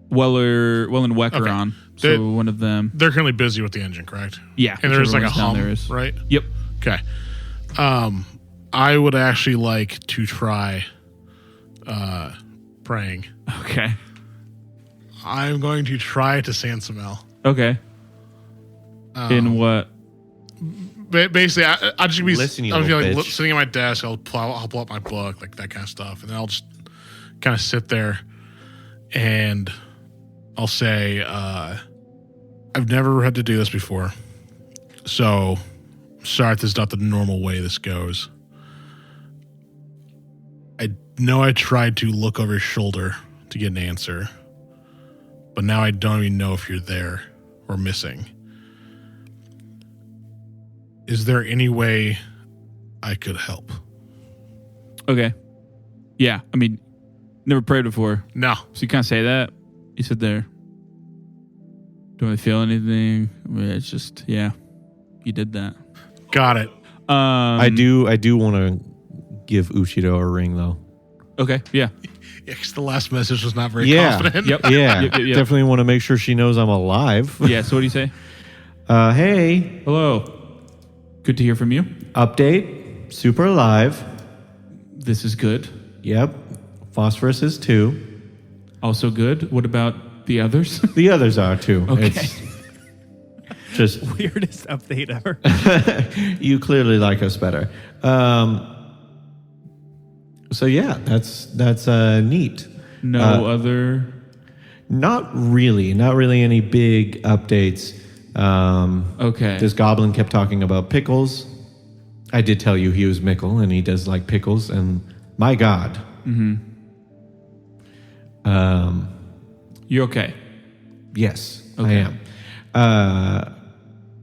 Weller and Wecker Okay. on. So one of them. They're currently busy with the engine, correct? Yeah. And there's like a whichever one's down hum, there is. right? Yep. Okay. I would actually like to try praying. Okay. I'm going to try to Sansamel. Okay. In what? Basically, I just be Listen, you I'll be little like bitch. sitting at my desk. I'll pull up my book, like that kind of stuff, and then I'll just kind of sit there, and I'll say, "I've never had to do this before, so sorry if this is not the normal way this goes. I know I tried to look over your shoulder to get an answer, but now I don't even know if you're there or missing. Is there any way I could help?" Okay. Yeah. I mean, never prayed before. No. So you kind of say that. You sit there. Don't really feel anything. I mean, it's just, yeah. You did that. Got it. I do want to give Uchido a ring, though. Okay. Yeah. Yeah, 'cause the last message was not very confident. Yep. Yeah, Yep. definitely want to make sure she knows I'm alive. Yeah. So what do you say? Hey, Hello. Good to hear from you. update, super alive. This is good. Yep, phosphorus is 2. Also good. What about the others? The others are too. Okay. It's just Weirdest update ever. you clearly like us better. So yeah, that's neat. No other. Not really any big updates. Okay. This goblin kept talking about pickles. I did tell you he was Mickle, and he does like pickles. And my God, You're okay. yes, Okay. I am.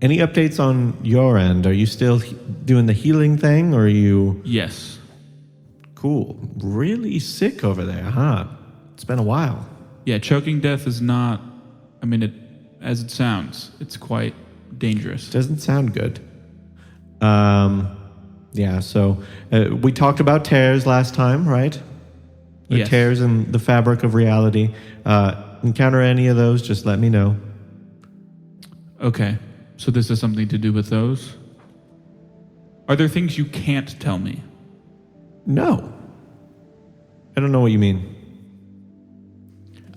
Any updates on your end? Are you still doing the healing thing, or are you Yes. cool? Really sick over there, huh? It's been a while. Yeah. Choking death is not. I mean, as it sounds, it's quite dangerous. Doesn't sound good. Yeah, so we talked about tears last time, right? The Yes. tears in the fabric of reality. Encounter any of those, just let me know. Okay. So this has something to do with those? Are there things you can't tell me? No. I don't know what you mean.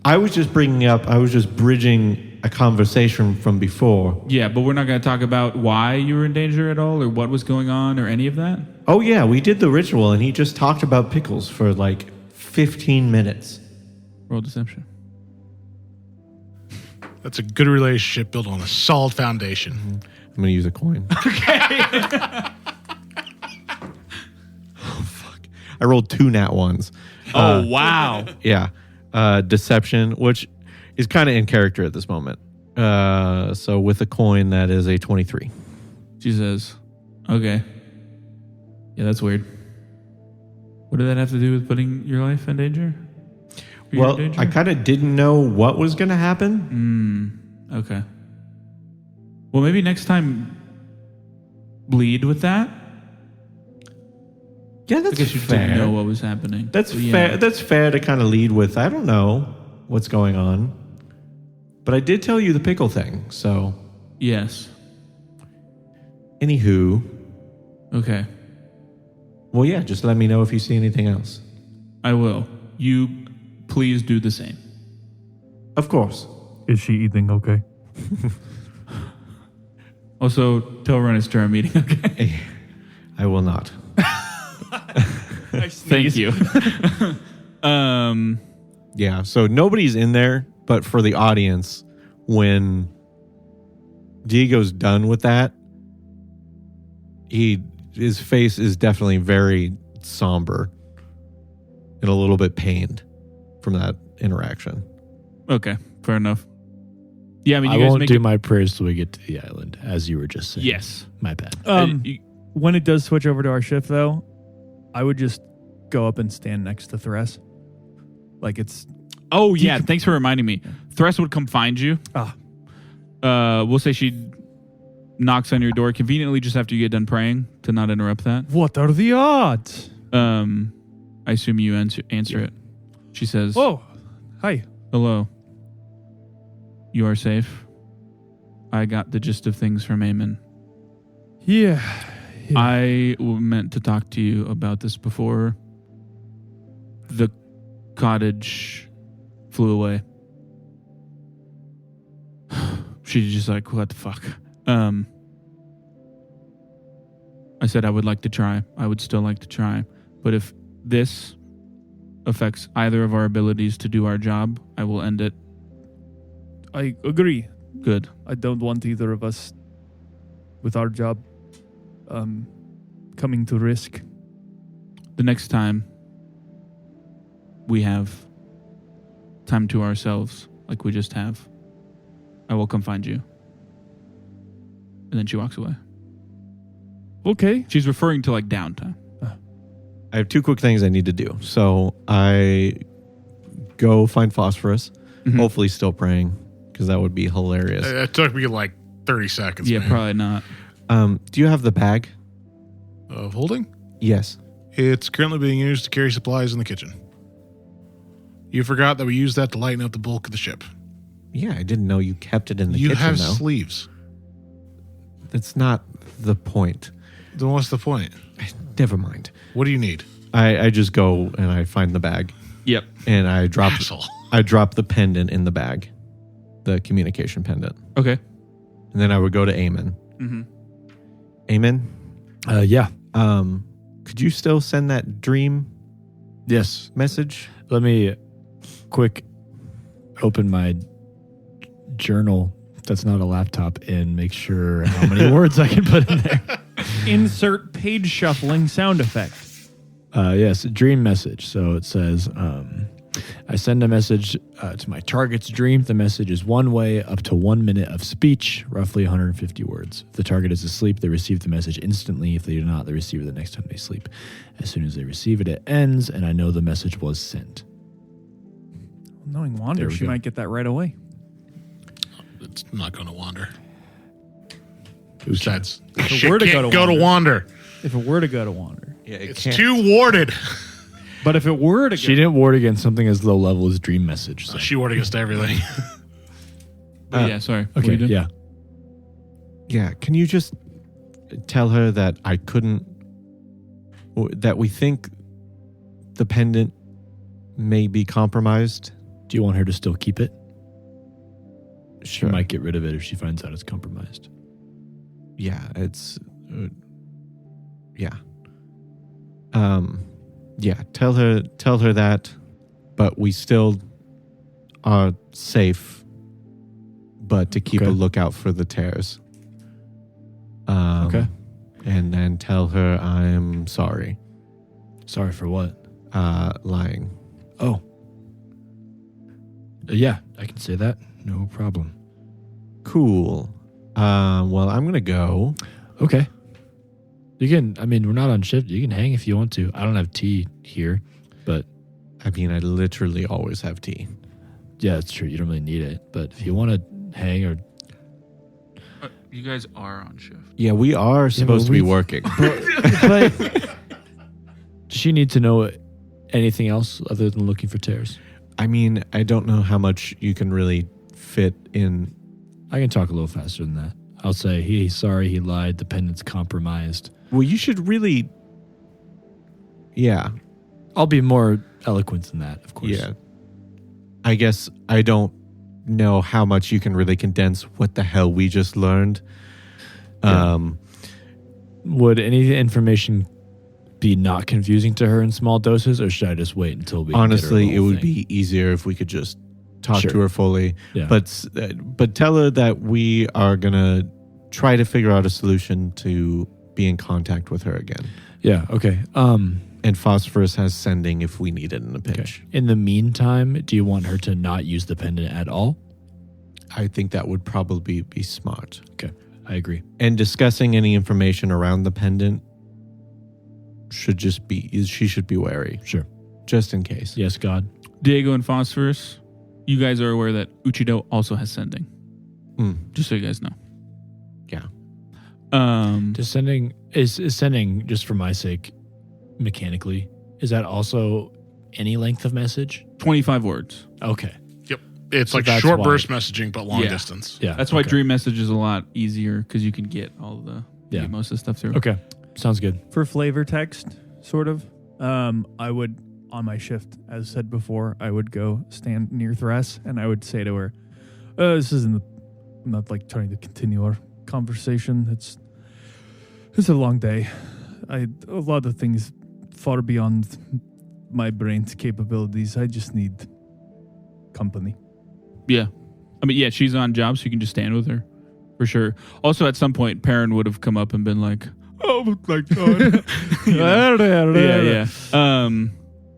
I was just bridging a conversation from before. Yeah, but we're not going to talk about why you were in danger at all or what was going on or any of that? Oh, yeah, we did the ritual, and he just talked about pickles for like 15 minutes. Roll deception. That's a good relationship built on a solid foundation. I'm going to use a coin. Okay. Oh, fuck. I rolled 2 nat ones. Oh, wow. Yeah. Deception, which is kind of in character at this moment. So with a coin, that is a 23. She says, okay. Yeah, that's weird. What did that have to do with putting your life in danger? Were you Well, in danger? I kind of didn't know what was going to happen. Okay. Well, maybe next time lead with that. Yeah, I that's guess you fair. didn't know what was happening. That's But yeah. fair. That's fair to kind of lead with. I don't know what's going on, but I did tell you the pickle thing. So, Yes. anywho, Okay. well, yeah, just let me know if you see anything else. I will. You please do the same. Of course. Is she eating okay? Also, tell Ren it's during meeting, okay? I will not. Thank you. Yeah, so nobody's in there, but for the audience, when Diego's done with that, his face is definitely very somber and a little bit pained from that interaction. Okay, fair enough. Yeah, I mean, you I guys won't make do it- my prayers till we get to the island, as you were just saying. Yes. My bad. When it does switch over to our shift, though, I would just go up and stand next to Thress. Like it's. Oh, yeah. Thanks for reminding me. Thress would come find you. We'll say she knocks on your door conveniently just after you get done praying to not interrupt that. What are the odds? I assume you answer it. She says, Oh, hi. hello. You are safe. I got the gist of things from Eamon. Yeah. I meant to talk to you about this before the cottage flew away. She's just like, what the fuck? I said I would like to try. I would still like to try. But if this affects either of our abilities to do our job, I will end it. I agree. Good. I don't want either of us with our job coming to risk. The next time we have time to ourselves, like we just have, I will come find you. And then she walks away. Okay. She's referring to like downtime. I have 2 quick things I need to do. So I go find Phosphorus, hopefully still praying, because that would be hilarious. It took me like 30 seconds. Yeah, man. probably not. Do you have the bag? Of holding? Yes. It's currently being used to carry supplies in the kitchen. You forgot that we used that to lighten up the bulk of the ship. Yeah, I didn't know you kept it in the You kitchen, have though. sleeves. That's not the point. Then what's the point? Never mind. What do you need? I just go and I find the bag. Yep. And I drop Asshole. I drop the pendant in the bag. The communication pendant. Okay. And then I would go to Eamon. Mm-hmm. Eamon? Yeah. Could you still send that dream Yes. message? Let me quick open my journal that's not a laptop and make sure how many words I can put in there. Insert page shuffling sound effect. Yes, a dream message. So it says, I send a message to my target's dream. The message is one way, up to 1 minute of speech, roughly 150 words. If the target is asleep, they receive the message instantly. If they do not, they receive it the next time they sleep. As soon as they receive it, it ends, and I know the message was sent. Knowing Wander, There we she go. might get that right away. It's not going to wander. Who's Besides, If it shit were to can't go to wander. If it were to go to Wander. Yeah, It's too warded. But if it were to go... She didn't ward against something as low level as dream message. So. She warded against everything. Yeah, sorry. What Okay, you doing? yeah. Yeah, can you just tell her that I couldn't, that we think the pendant may be compromised? Do you want her to still keep it? She Sure. might get rid of it if she finds out it's compromised. Yeah, it's, yeah. Yeah, tell her that, but we still are safe, but to keep Okay. a lookout for the tears. Okay. And then tell her I'm sorry. Sorry for what? Lying. Oh. Yeah, I can say that. No problem. Cool. Well, I'm gonna go. Okay. You can, I mean, we're not on shift. You can hang if you want to. I don't have tea here, but I mean, I literally always have tea. yeah, it's true. You don't really need it. But if you want to hang or. You guys are on shift. Yeah, we are supposed to be we've- working. But does she need to know anything else other than looking for tears? I mean, I don't know how much you can really fit in. I can talk a little faster than that. I'll say, he's sorry, he lied, the pendant's compromised. Well, you should really. Yeah. I'll be more eloquent than that, of course. Yeah. I guess I don't know how much you can really condense what the hell we just learned. Yeah. Would any information be not confusing to her in small doses, or should I just wait until we Honestly, get her it whole would thing? be easier if we could just talk Sure. to her fully. Yeah. But tell her that we are gonna try to figure out a solution to be in contact with her again. Yeah, okay. And Phosphorus has sending if we need it in a pinch. Okay. In the meantime, do you want her to not use the pendant at all? I think that would probably be smart. Okay, I agree. And discussing any information around the pendant should she should be wary, Sure. just in case. Yes, God. Diego and Phosphorus, you guys are aware that Uchido also has sending. Mm, Just so you guys know. yeah. Does sending is sending, just for my sake, mechanically, is that also any length of message? 25 words. Okay. Yep. It's So like that's short why- burst messaging, but long Yeah. distance. Yeah. That's why okay. dream message is a lot easier because you can get all the get most of the stuff through. Okay. Sounds good. For flavor text, sort of, I would, on my shift, as said before, I would go stand near Thress and I would say to her, this isn't, I'm not like trying to continue our conversation. It's a long day. A lot of things far beyond my brain's capabilities. I just need company. Yeah. I mean, yeah, she's on job, so you can just stand with her. For sure. Also, at some point, Perrin would have come up and been like, oh my God. Yeah.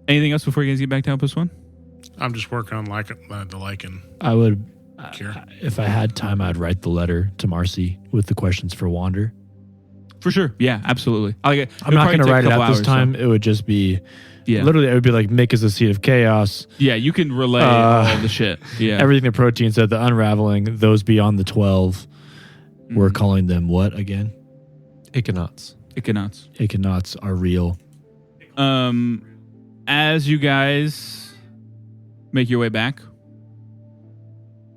Anything else before you guys get back to Outpost 1? I'm just working on the lichen I would, cure. if I had time, I'd write the letter to Marcy with the questions for Wander. For sure. Yeah, absolutely. I'm not going to write it out this time. It would just be, literally, it would be like, Mick is the seed of chaos. Yeah, you can relay all the shit. Yeah. Everything the protein said, the unraveling, those beyond the 12. We're calling them what again? Iconauts. Iconauts are real. As you guys make your way back,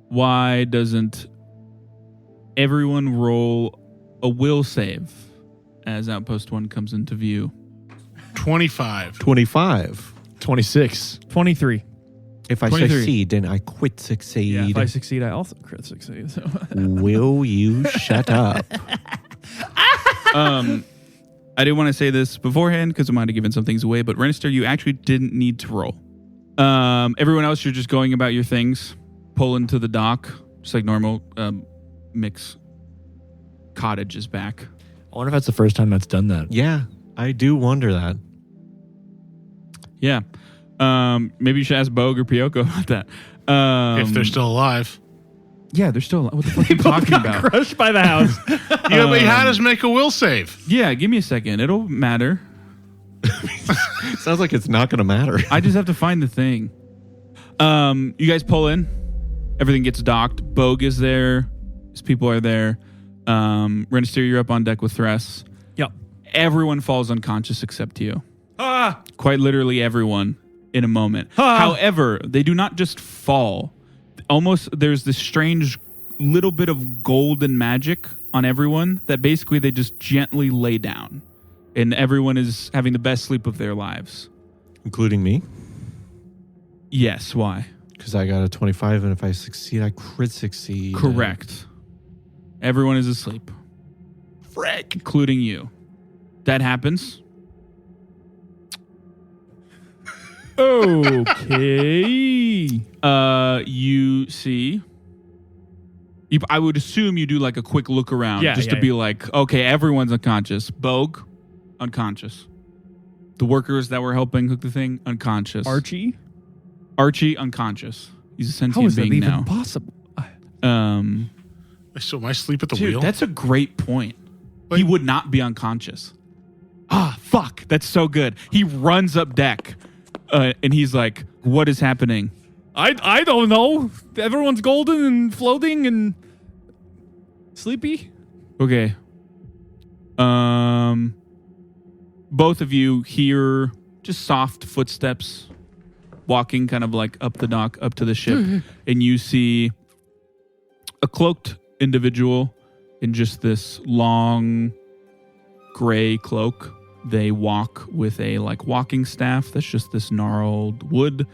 why doesn't everyone roll a will save as Outpost 1 comes into view? 25. 25. 26. 23. If I 23. succeed, then I quit succeed. Yeah, if I succeed, I also crit succeed. So. Will you shut up? I didn't want to say this beforehand because I might have given some things away, but Renister, you actually didn't need to roll. Everyone else, you're just going about your things, pull into the dock, just like normal. Mick's cottage is back. I wonder if that's the first time that's done that. Yeah, I do wonder that. Yeah. Maybe you should ask Bogue or Pyoko about that. If they're still alive. Yeah, they're still. What the fuck are you talking about? Crushed by the house. Yeah, but how does make a will save? Yeah, give me a second. It'll matter. Sounds like it's not going to matter. I just have to find the thing. You guys pull in. Everything gets docked. Bogue is there. His people are there. Renister, you're up on deck with Thress. Yep. Everyone falls unconscious except you. Quite literally everyone in a moment. However, they do not just fall. Almost there's this strange little bit of golden magic on everyone that basically they just gently lay down. And everyone is having the best sleep of their lives. Including me? Yes, why? Because I got a 25, and if I succeed, I crit succeed. Correct. Everyone is asleep. Frick. Including you. That happens. Okay. You see... I would assume you do like a quick look around to be like, okay, everyone's unconscious. Bogue, unconscious. The workers that were helping hook the thing, unconscious. Archie, unconscious. He's a sentient how is that being even now. possible? So am I asleep at the Dude, wheel? that's a great point. He would not be unconscious. Fuck. That's so good. He runs up deck and he's like, what is happening? I don't know. Everyone's golden and floating and sleepy. Okay. Both of you hear just soft footsteps walking kind of like up the dock, up to the ship. And you see a cloaked individual in just this long gray cloak. They walk with a like walking staff that's just this gnarled wood.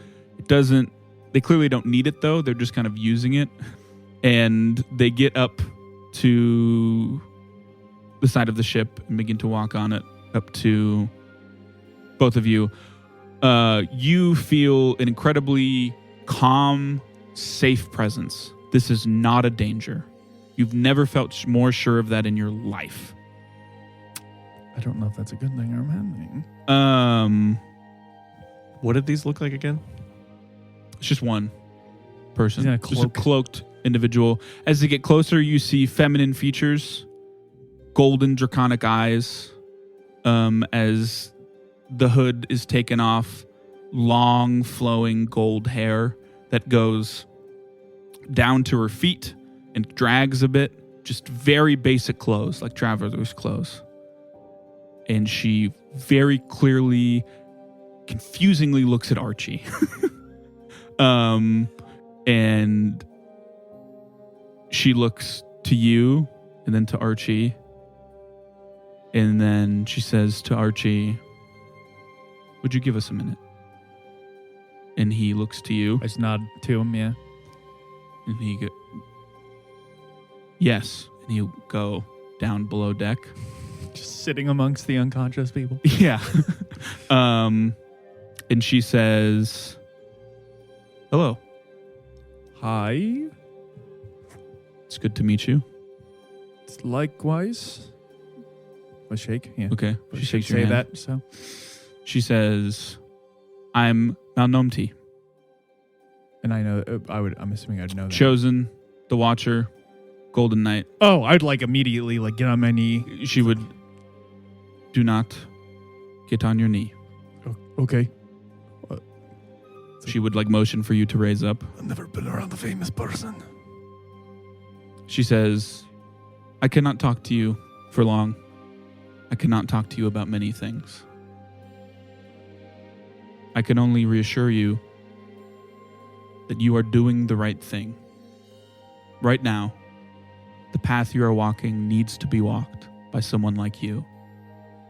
They clearly don't need it though. They're just kind of using it. And they get up to the side of the ship and begin to walk on it up to both of you. You feel an incredibly calm, safe presence. This is not a danger. You've never felt more sure of that in your life. I don't know if that's a good thing or a bad thing. What did these look like again? It's just one person. He's in a Just a cloak. cloaked individual. As they get closer, you see feminine features, golden draconic eyes. As the hood is taken off, long flowing gold hair that goes down to her feet and drags a bit. Just very basic clothes, like traveler's clothes. And she very clearly, confusingly looks at Archie. And And she looks to you and then to Archie. And then she says to Archie, would you give us a minute? And he looks to you. I just nod to him, yeah. And he go, yes. And he'll go down below deck. Just sitting amongst the unconscious people. Yeah. And she says, hello. Hi. It's good to meet you. It's likewise. I shake, yeah. Okay. She shakes your hand. That, so. She says, I'm Malnomti. And I know, I'm assuming I'd know that. Chosen, the Watcher, Golden Knight. Oh, I'd like immediately like get on my knee. She would, do not get on your knee. Okay. She would like motion for you to raise up. I've never been around a famous person. She says, I cannot talk to you for long. I cannot talk to you about many things. I can only reassure you that you are doing the right thing. Right now, the path you are walking needs to be walked by someone like you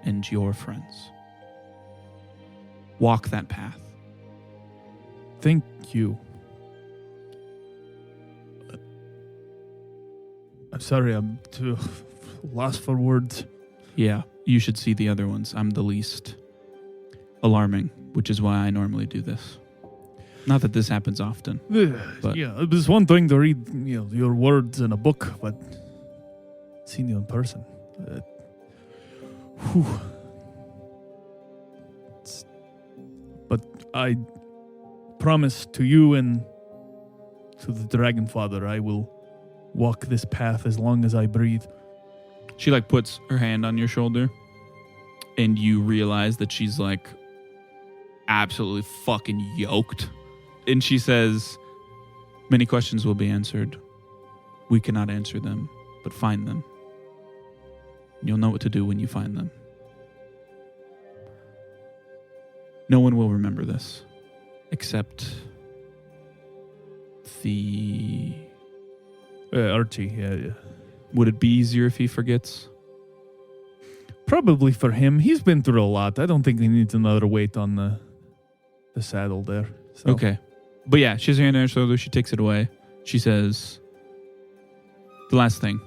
and your friends. Walk that path. Thank you. I'm sorry, I'm too lost for words. Yeah, you should see the other ones. I'm the least alarming, which is why I normally do this. Not that this happens often. But yeah, it was one thing to read, your words in a book, but seeing you in person. But I promise to you and to the Dragon Father, I will walk this path as long as I breathe. she like puts her hand on your shoulder, and you realize that she's like absolutely fucking yoked. And she says, many questions will be answered. We cannot answer them, but find them. And you'll know what to do when you find them. No one will remember this, except the... Archie, yeah. Would it be easier if he forgets? Probably for him. He's been through a lot. I don't think he needs another weight on the saddle there. So. Okay. But yeah, she has her hand on her shoulder. She takes it away. She says, the last thing.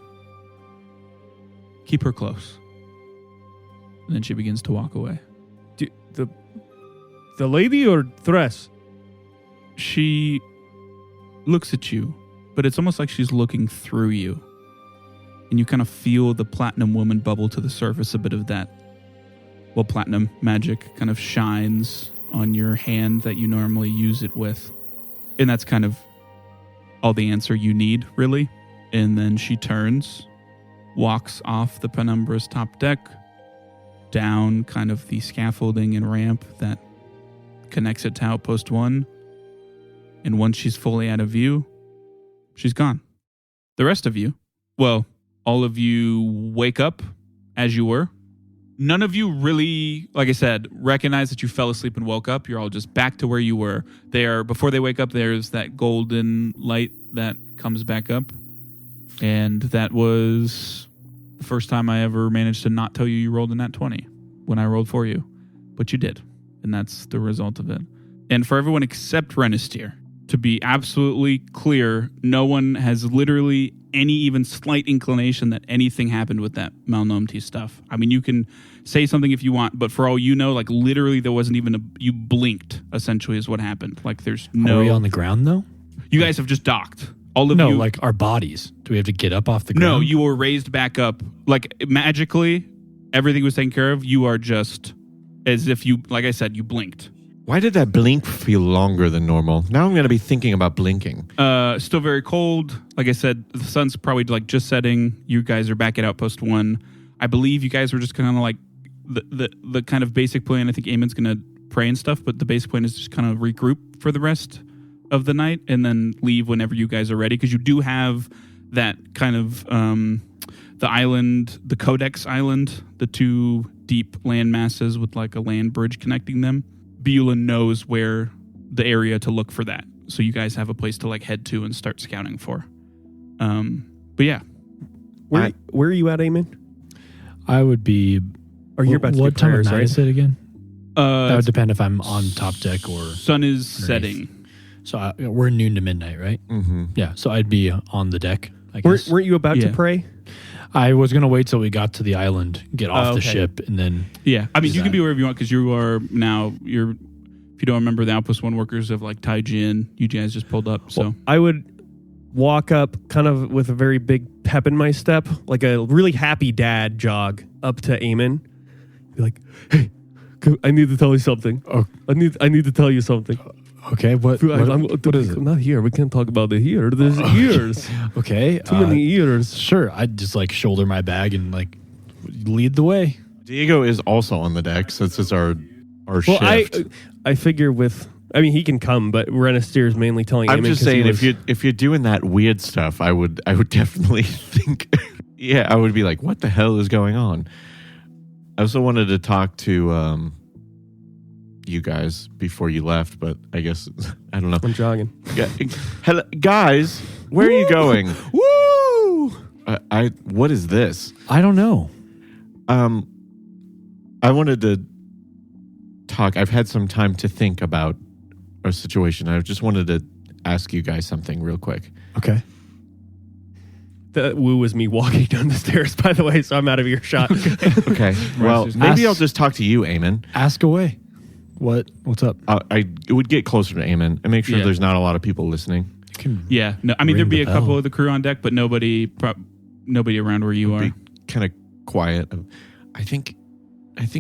Keep her close. And then she begins to walk away. The lady or Thress? She looks at you, but it's almost like she's looking through you. And you kind of feel the platinum woman bubble to the surface, a bit of that. Well, platinum magic kind of shines on your hand that you normally use it with. And that's kind of all the answer you need, really. And then she turns, walks off the Penumbra's top deck, down kind of the scaffolding and ramp that connects it to Outpost 1. And once she's fully out of view, she's gone. The rest of you, well, all of you wake up as you were. None of you really, like I said, recognize that you fell asleep and woke up. You're all just back to where you were. Before they wake up, there's that golden light that comes back up. And that was the first time I ever managed to not tell you rolled a nat 20 when I rolled for you. But you did. And that's the result of it. And for everyone except Renistier, to be absolutely clear, no one has literally any even slight inclination that anything happened with that Malnomti stuff. I mean, you can say something if you want, but for all you know, like literally there wasn't even you blinked, essentially, is what happened. Like there's no... Are we on the ground, though? You guys have just docked. All of you... No, like our bodies. Do we have to get up off the ground? No, you were raised back up. Like magically, everything was taken care of. You are just as if you, like I said, you blinked. Why did that blink feel longer than normal? Now I'm going to be thinking about blinking. Still very cold. Like I said, the sun's probably like just setting. You guys are back at Outpost 1. I believe you guys were just kind of like the kind of basic plan. I think Eamon's going to pray and stuff, but the basic plan is just kind of regroup for the rest of the night and then leave whenever you guys are ready. Because you do have that kind of the island, the Codex Island, the two deep land masses with like a land bridge connecting them. Beulah knows where the area to look for that. so you guys have a place to like head to and start scouting for. But yeah, where are you at, Eamon? I would be. Or you're about to what do time prayers, of night right? is it again? That would depend if I'm on top deck or sun is underneath. setting. So we're noon to midnight, right? Mm-hmm. Yeah. So I'd be on the deck. I guess. Weren't you about to Yeah. pray? I was gonna wait till we got to the island, get off the okay. ship, and then. Yeah, I mean, Is you can that- be wherever you want because you are now. If you don't remember, the Outpost 1 workers have like tied you in. You guys just pulled up. So Well, I would walk up kind of with a very big pep in my step, like a really happy dad jog up to Eamon. Be like, hey, I need to tell you something. Oh. I need to tell you something. Okay. What is it? I'm not here. We can't talk about it here. There's ears. Okay. Too many ears. Sure. I'd just like shoulder my bag and like lead the way. Diego is also on the deck since it's our Well, shift. I figure he can come, but Renister is mainly telling I'm Eamon just 'cause he saying, was- if you're doing that weird stuff, I would definitely think, yeah, I would be like, what the hell is going on? I also wanted to talk to you guys before you left, but I guess I don't know. I'm jogging. Hello, guys, where are you going? Woo! What is this? I don't know. I wanted to talk. I've had some time to think about our situation. I just wanted to ask you guys something real quick. Okay. That woo was me walking down the stairs, by the way, so I'm out of earshot. Okay. Well, just maybe ask- I'll just talk to you, Eamon. Ask away. What's up? I would get closer to Eamon and make sure Yeah. there's not a lot of people listening. You can yeah, no, I mean Ring there'd be the a couple bell. of the crew on deck, but nobody around where you are. Be kind of quiet. I think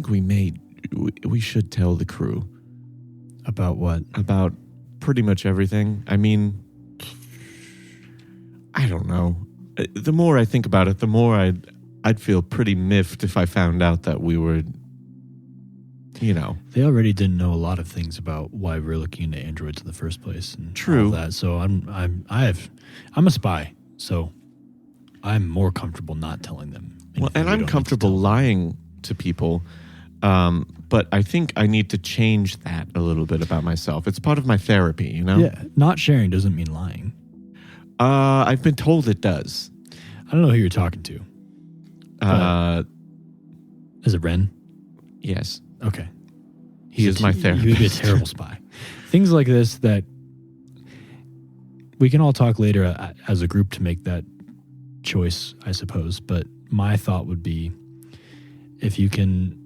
we should tell the crew about what? about pretty much everything. I mean, I don't know. The more I think about it, the more I'd feel pretty miffed if I found out that we were, They already didn't know a lot of things about why we're looking into androids in the first place. And True. all that. So I'm a spy. So I'm more comfortable not telling them. Well, anything and we I'm don't need to comfortable tell them. lying to people, but I think I need to change that a little bit about myself. It's part of my therapy, Yeah, not sharing doesn't mean lying. I've been told it does. I don't know who you're talking to. Is it Ren? Yes, Okay. he is my He would therapist. be a terrible spy. Things like this that we can all talk later as a group to make that choice, I suppose. But my thought would be if you can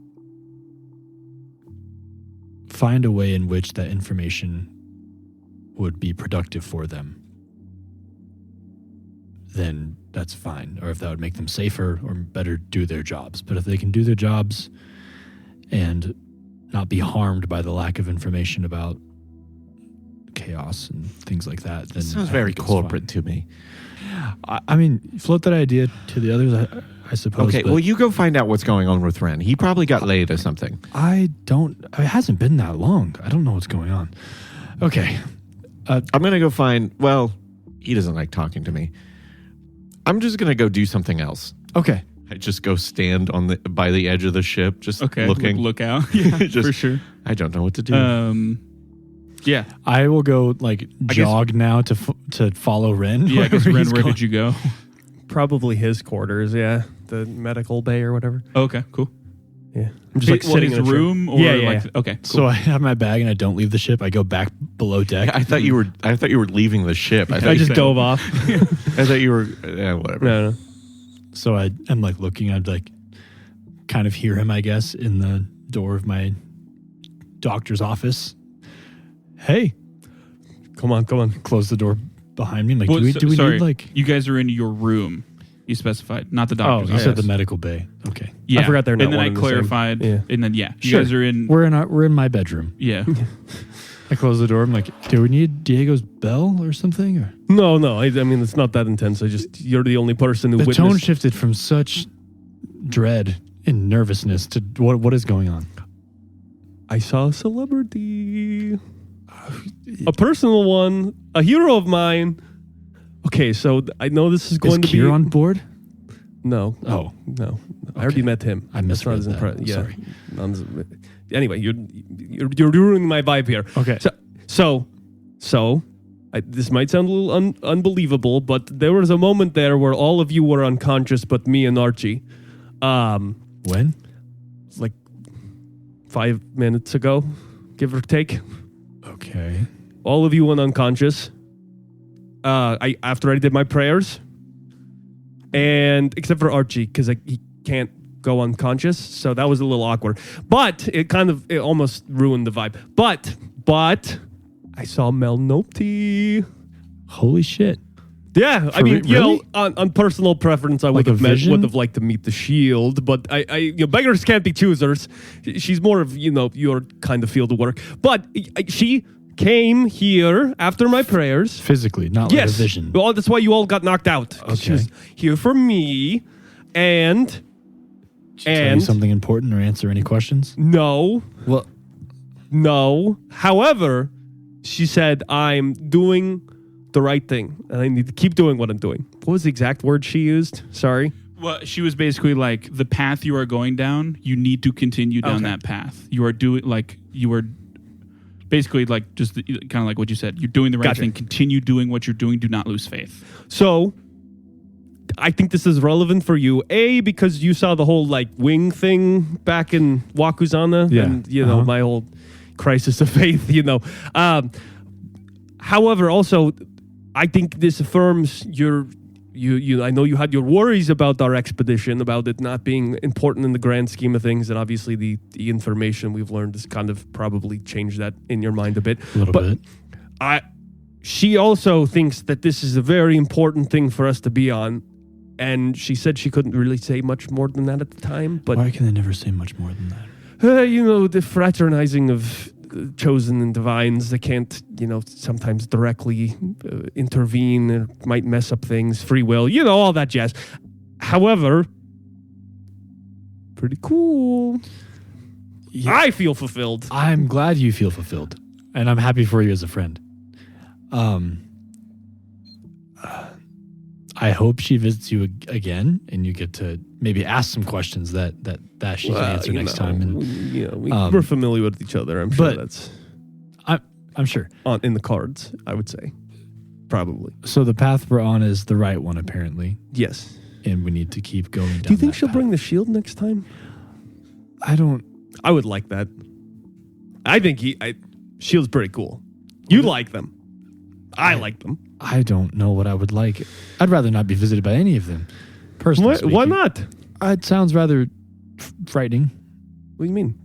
find a way in which that information would be productive for them, then that's fine. Or if that would make them safer or better do their jobs. But if they can do their jobs and not be harmed by the lack of information about chaos and things like that, then It sounds I very think it's corporate to me. fine. I mean, float that idea to the others, I suppose. Okay, but well, you go find out what's going on with Ren. He probably got laid or something. it hasn't been that long. I don't know what's going on. Okay. I'm going to go find, well, he doesn't like talking to me. I'm just going to go do something else. Okay. I just go stand by the edge of the ship, just Okay, looking. look out. Yeah, Just- for sure. I don't know what to do. Yeah, I will go like guess- jog now to follow Ren. yeah. I guess wherever Ren, he's where going. did you go? Probably his quarters, yeah. The medical bay or whatever. Oh, okay, cool. Yeah. I'm just like sitting his in a chair. room, or Yeah, yeah, like yeah. okay, cool. So I have my bag and I don't leave the ship. I go back below deck. I thought you were leaving the ship. I thought you just said- dove off. I thought you were, whatever. No. So I'm like looking. I'd like kind of hear him, I guess, in the door of my doctor's office. Hey, Come on. close the door behind me. I'm like, Well, do we sorry, need like? you guys are in your room. You specified, not the doctor's. You office. said the medical bay. Okay, Yeah, I forgot they're not And then one I and the same. clarified. Yeah. And then you Sure. guys are in. we're in my bedroom. Yeah. I close the door. I'm like, do we need Diego's bell or something? Or No. I mean, it's not that intense. You're the only person who the witnessed. tone shifted from such dread and nervousness to what is going on? I saw a celebrity. A personal one. A hero of mine. Okay, so I know this is going Is to be... Kier on board? No. Oh. No. I already met him. I That's not misread as that. Yeah. Sorry. Anyway, you're ruining my vibe here. Okay. So This might sound a little unbelievable, but there was a moment there where all of you were unconscious but me and Archie. When? Like 5 minutes ago, give or take. Okay. All of you went unconscious. After I did my prayers, and except for Archie, because he can't go unconscious, so that was a little awkward. But it almost ruined the vibe. But I saw Melnopti. Holy shit. Yeah, I mean, really? on personal preference, I Like would a have liked to meet the Shield, but beggars can't be choosers. She's more of your kind of field of work. But she came here after my prayers. Physically, not like a vision. Well, that's why you all got knocked out. Okay. She was here for me, and Tell you something important or answer any questions? no. Well, No. However, she said, I'm doing the right thing, and I need to keep doing what I'm doing. What was the exact word she used? Sorry. Well, she was basically like, the path you are going down, you need to continue down that path. You are basically like just kind of like what you said. You're doing the right thing. Continue doing what you're doing. Do not lose faith. So I think this is relevant for you. A, because you saw the whole like wing thing back in Wakuzana, and my whole crisis of faith. However, also, I think this affirms your. I know you had your worries about our expedition, about it not being important in the grand scheme of things, and obviously the information we've learned has kind of probably changed that in your mind a bit. A little bit. She also thinks that this is a very important thing for us to be on, and she said she couldn't really say much more than that at the time. But why can they never say much more than that? The fraternizing of chosen and divines, they can't, sometimes directly intervene. It might mess up things, free will, all that jazz. However, pretty cool. Yeah. I feel fulfilled. I'm glad you feel fulfilled, and I'm happy for you as a friend. I hope she visits you again, and you get to maybe ask some questions that she can answer next time. And we're familiar with each other. I'm sure that's. I'm sure in the cards, I would say, probably. So the path we're on is the right one, apparently. Yes, and we need to keep going down. Do you think she'll bring the shield next time? I would like that. I think shield's pretty cool. You like them. I like them. I don't know what I would like. I'd rather not be visited by any of them. Personally speaking. Why not? It sounds rather frightening. What do you mean?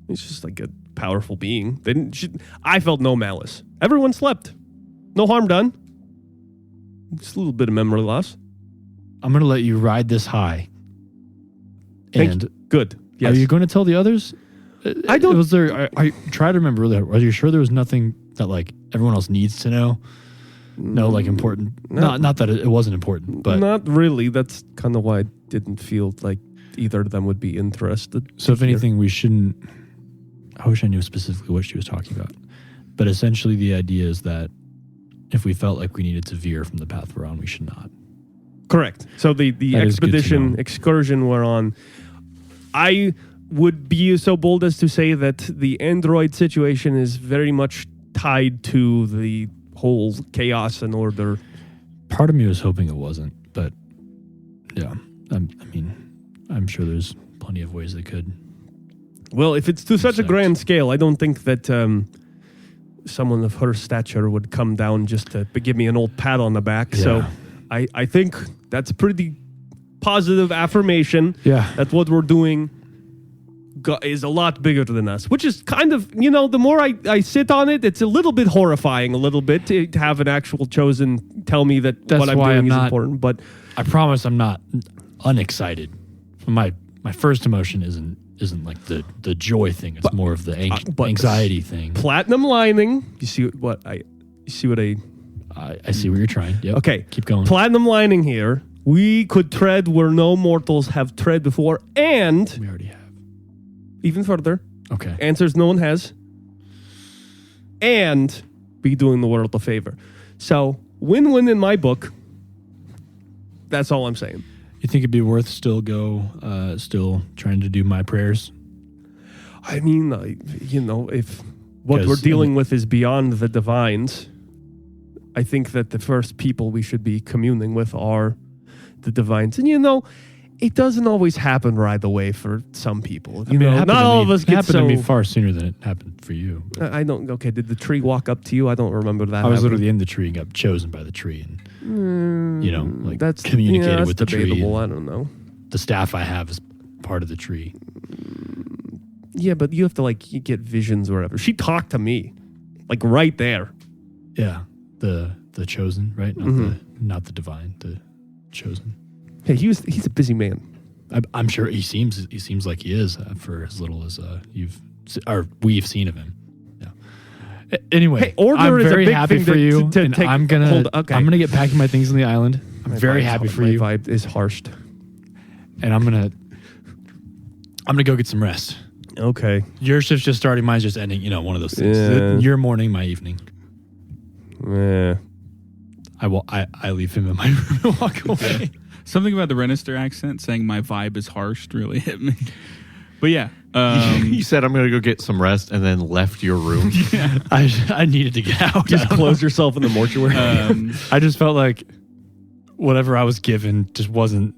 It's just like a powerful being. I felt no malice. Everyone slept. No harm done. Just a little bit of memory loss. I'm going to let you ride this high. And good. Yes. Are you going to tell the others? I don't. Was there? I try to remember. Are you sure there was nothing that like everyone else needs to know? No, like important. Not that it wasn't important, but not really. That's kind of why I didn't feel like either of them would be interested. So if anything, we shouldn't. I wish I knew specifically what she was talking about, but essentially the idea is that if we felt like we needed to veer from the path we're on, we should not. Correct. So the excursion we're on, I would be so bold as to say that the android situation is very much tied to the whole chaos and order. Part of me was hoping it wasn't, but yeah, I'm sure there's plenty of ways they could. Well, if it's to such a grand scale, I don't think that someone of her stature would come down just to give me an old pat on the back. Yeah. So I think that's a pretty positive affirmation that what we're doing is a lot bigger than us, which is kind of, the more I sit on it, it's a little bit horrifying, a little bit, to have an actual chosen tell me that what I'm doing is important. But I promise I'm not unexcited. My first emotion isn't like the joy thing. It's more of the anxiety thing. Platinum lining. You see what I see what you're trying. Yep. Okay. Keep going. Platinum lining here. We could tread where no mortals have tread before, and we already have. Even further. Okay. Answers no one has. And be doing the world a favor. So, win-win in my book. That's all I'm saying. You think it'd be worth still trying to do my prayers? I mean, if what we're dealing with is beyond the divines, I think that the first people we should be communing with are the divines. And, you know, it doesn't always happen right away for some people. You know, not all of us get happened to me far sooner than it happened for you. I don't. Okay, did the tree walk up to you? I don't remember that. I was literally in the tree and got chosen by the tree, and you know, like that's communicated with the tree. I don't know. The staff I have is part of the tree. Yeah, but you have to like you get visions or whatever. She talked to me, like right there. Yeah, the chosen, right? Not the divine, the chosen. Hey, he's a busy man. I'm sure he seems like he is for as little as we've seen of him. Yeah. Anyway, hey, order I'm is very a big happy thing for you. To and take, I'm gonna get packing my things on the island. I'm very happy for you. My vibe is harshed, and I'm gonna go get some rest. Okay. Your shift's just starting. Mine's just ending. You know, one of those things. Yeah. Your morning, my evening. Yeah. I leave him in my room and walk away. Something about the Renister accent saying my vibe is harsh really hit me. But yeah. You said I'm going to go get some rest and then left your room. Yeah. I needed to get out. Just close yourself in the mortuary. I just felt like whatever I was given just wasn't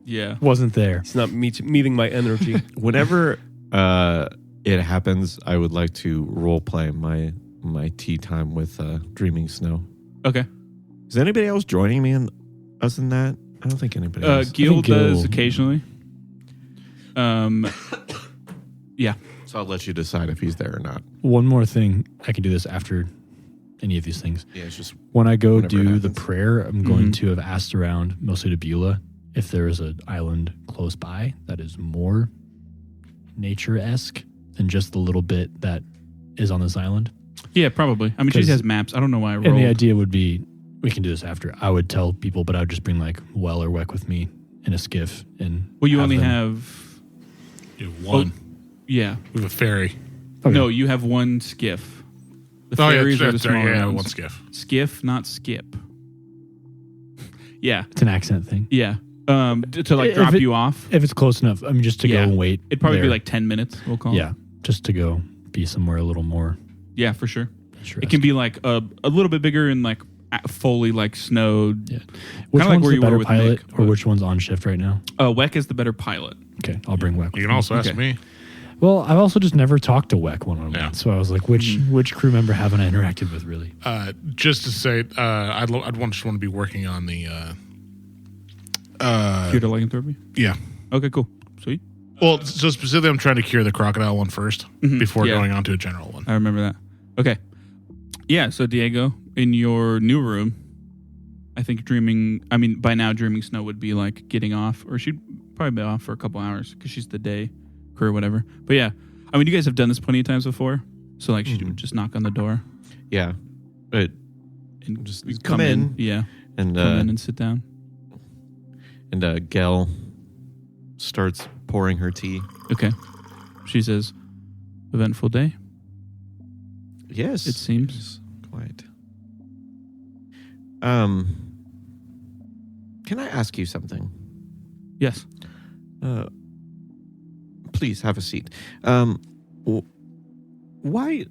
there. It's not meeting my energy. Whenever it happens, I would like to role play my tea time with Dreaming Snow. Okay. Is anybody else joining me in us in that? I don't think anybody else. Gil does occasionally. Yeah. So I'll let you decide if he's there or not. One more thing. I can do this after any of these things. Yeah, it's just when I go do the prayer, I'm going to have asked around, mostly to Beulah, if there is an island close by that is more nature-esque than just the little bit that is on this island. Yeah, probably. I mean, she has maps. I don't know why I rolled. And the idea would be, we can do this after. I would tell people, but I would just bring like Well or Weck with me in a skiff. And you only have... You have one. Yeah. We have a ferry. Okay. No, you have one skiff. The ferries are the smaller ones. ones. One skiff. Skiff, not skip. Yeah. It's an accent thing. Yeah. To like drop you off. If it's close enough. I mean, just to go and wait. It'd probably be there. like 10 minutes, we'll call it. Yeah. Just to go be somewhere a little more. Yeah, for sure. It can be like a little bit bigger and like fully like snowed. Yeah. Which one's like where the you better were with pilot, Nick, or which one's on shift right now? Weck is the better pilot. Okay, I'll bring Weck. You can also ask me. Well, I've also just never talked to Weck one-on-one, Yeah. so I was like, which crew member haven't I interacted with really? Just to say, I'd just want to be working on the Computer lycanthropy? Yeah. Okay, cool. Sweet. Well, so specifically, I'm trying to cure the crocodile one first before Yeah. going on to a general one. I remember that. Okay. Yeah, so Diego, in your new room, I think by now Dreaming Snow would be like getting off, or she'd probably be off for a couple hours because she's the day crew or whatever. But yeah, I mean, you guys have done this plenty of times before. So like she would just knock on the door. Yeah. But And just come in. Yeah. And come in and sit down. And Gel starts pouring her tea. Okay. She says, eventful day. Yes. It seems. Quite. Can I ask you something? Yes. Please have a seat. Why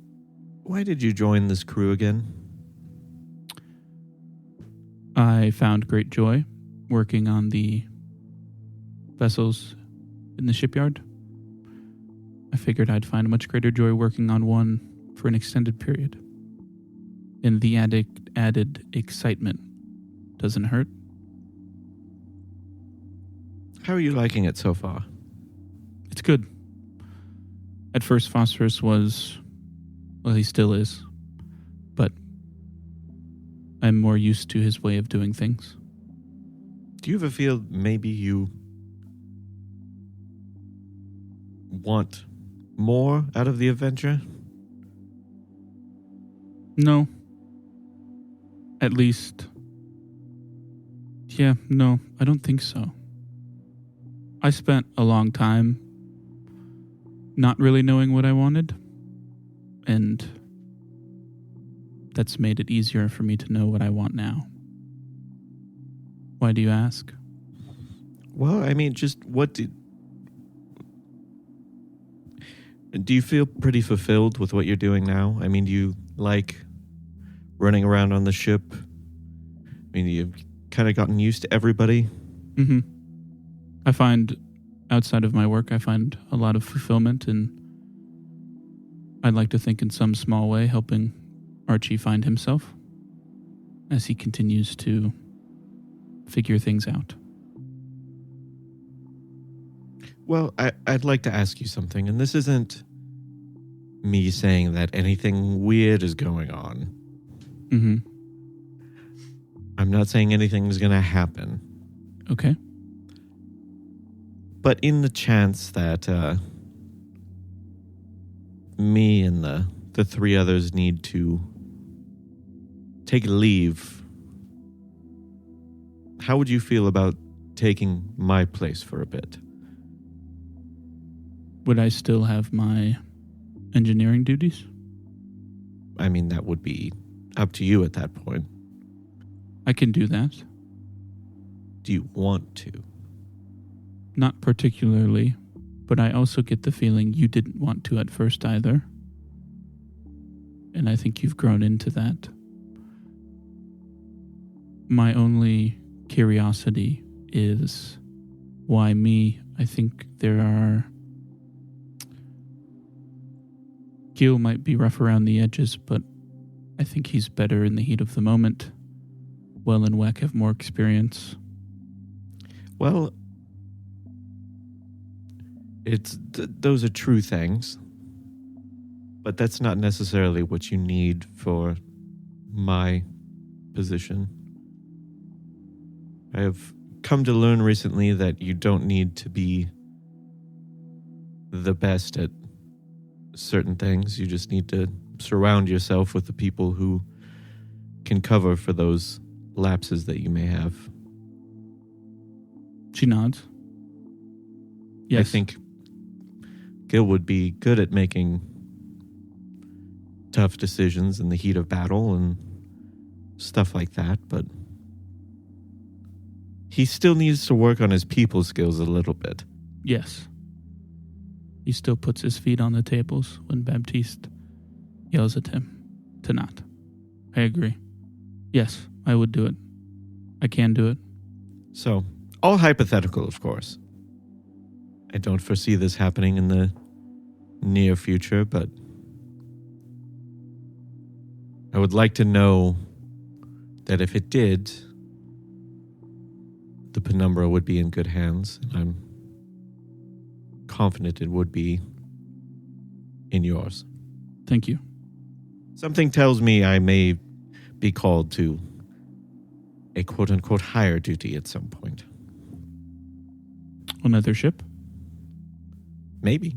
did you join this crew again? I found great joy working on the vessels in the shipyard. I figured I'd find much greater joy working on one for an extended period. And the added excitement doesn't hurt. How are you liking it so far? It's good. At first, Phosphorus was, well, he still is, but I'm more used to his way of doing things. Do you ever feel maybe you want more out of the adventure? No. At least, no, I don't think so. I spent a long time not really knowing what I wanted, and that's made it easier for me to know what I want now. Why do you ask? Well, I mean, just do you feel pretty fulfilled with what you're doing now? I mean, do you like running around on the ship, mean, you've kind of gotten used to everybody. Mm-hmm. I find outside of my work, I find a lot of fulfillment, and I'd like to think in some small way helping Archie find himself as he continues to figure things out. Well, I'd like to ask you something, and this isn't me saying that anything weird is going on. Mm-hmm. I'm not saying anything's going to happen. Okay. But in the chance that me and the three others need to take leave, how would you feel about taking my place for a bit? Would I still have my engineering duties? I mean, that would be up to you at that point. I can do that. Do you want to? Not particularly, but I also get the feeling you didn't want to at first either. And I think you've grown into that. My only curiosity is why me? I think there are... Gil might be rough around the edges, but I think he's better in the heat of the moment. Well and Weck have more experience. Well, those are true things, but that's not necessarily what you need for my position. I have come to learn recently that you don't need to be the best at certain things. You just need to surround yourself with the people who can cover for those lapses that you may have. She nods. Yes. I think Gil would be good at making tough decisions in the heat of battle and stuff like that, but he still needs to work on his people skills a little bit. Yes. He still puts his feet on the tables when Baptiste yells at him to not. I agree. Yes, I would do it. I can do it. So, all hypothetical, of course. I don't foresee this happening in the near future, but I would like to know that if it did, the Penumbra would be in good hands, and I'm confident it would be in yours. Thank you. Something tells me I may be called to a quote-unquote higher duty at some point. Another ship? Maybe.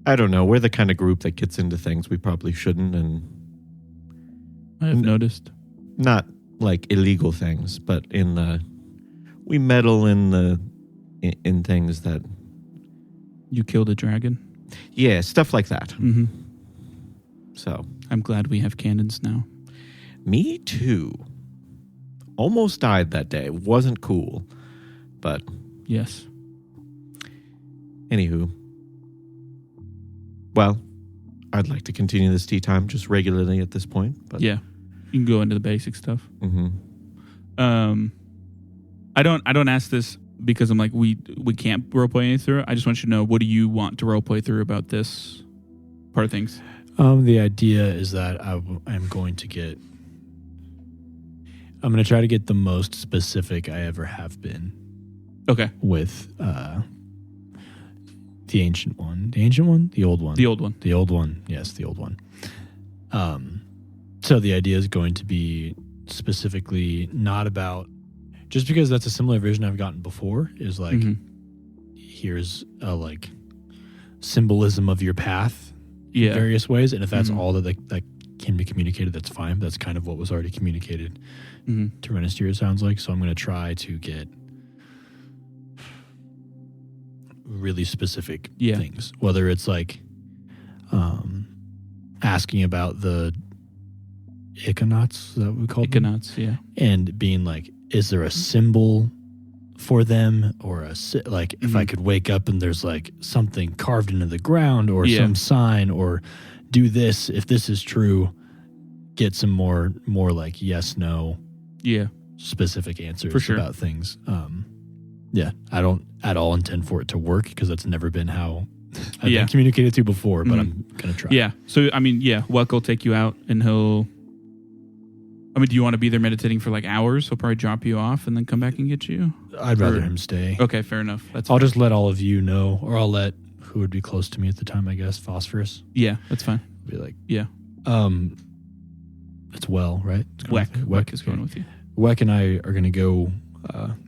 I don't know. We're the kind of group that gets into things we probably shouldn't, and I have noticed. Not like illegal things, but we meddle in things that... You killed a dragon? Yeah, stuff like that. Mm-hmm. So... I'm glad we have cannons now. Me too. Almost died that day. Wasn't cool. But... Yes. Anywho. Well, I'd like to continue this tea time just regularly at this point. But yeah. You can go into the basic stuff. Mm-hmm. I don't ask this because I'm like, we can't roleplay anything through it. I just want you to know, what do you want to roleplay through about this part of things? The idea is that I'm going to try to get the most specific I ever have been. Okay. With the ancient one. The ancient one? The old one. The old one. The old one. Yes, the old one. So the idea is going to be specifically not about, just because that's a similar vision I've gotten before, is like, here's a like symbolism of your path in various ways. And if that's all that can be communicated, that's fine. That's kind of what was already communicated to Renastyr, it sounds like. So I'm going to try to get really specific things, whether it's like asking about the Iconauts, is that what we call them? Iconauts, yeah. And being like, is there a symbol for them, or like if I could wake up and there's like something carved into the ground or some sign, or do this, if this is true, get some more like yes, no, specific answers For sure. about things. I don't at all intend for it to work because that's never been how I've been communicated to before, but I'm going to try. Yeah. So, I mean, Weck will take you out and do you want to be there meditating for like hours? He'll probably drop you off and then come back and get you? I'd rather him stay. Okay, fair enough. I'll just let all of you know, or I'll let who would be close to me at the time, I guess, Phosphorus. Yeah, that's fine. Be like, it's well, right? Weck is going with you. Weck and I are going to go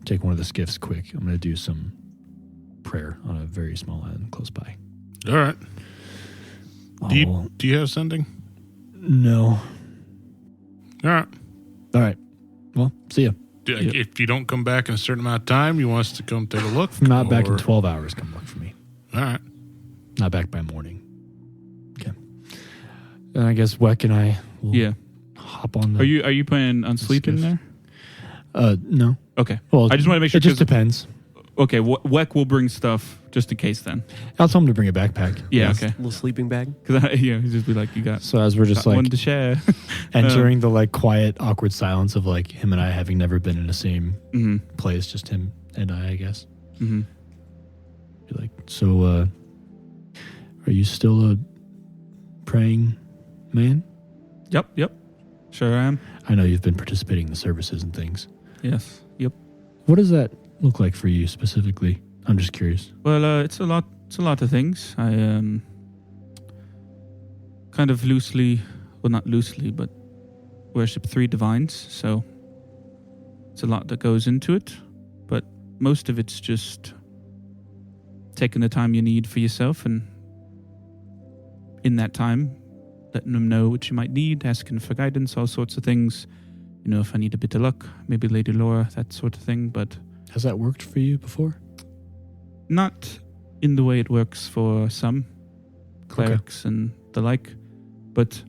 take one of the skiffs quick. I'm going to do some prayer on a very small island close by. All right. Do you have sending? No. All right. Well, see ya. If you don't come back in a certain amount of time, you want us to come take a look? If I'm not back in 12 hours, come look for me. All right. Not back by morning. Okay. And I guess Weck and I will hop on the... Are you planning on sleeping there? No. Okay. Well, I just want to make sure... It just depends. Okay, Weck will bring stuff just in case then. I'll tell him to bring a backpack. Yeah, okay. A little sleeping bag. Because he'll just be like, you got... So as we're just like... one to share. entering the like quiet, awkward silence of like him and I having never been in the same place, just him and I guess. Mm-hmm. Be like, so are you still a praying man? Yep. Sure I am. I know you've been participating in the services and things. Yes. Yep. What does that look like for you specifically? I'm just curious. Well, it's a lot of things. I kind of loosely, well, not loosely, but worship 3 divines, so it's a lot that goes into it, but most of it's just taking the time you need for yourself, and in that time letting them know what you might need, asking for guidance, all sorts of things. If I need a bit of luck, maybe Lady Laura, that sort of thing. But has that worked for you before? Not in the way it works for some clerics and the like, but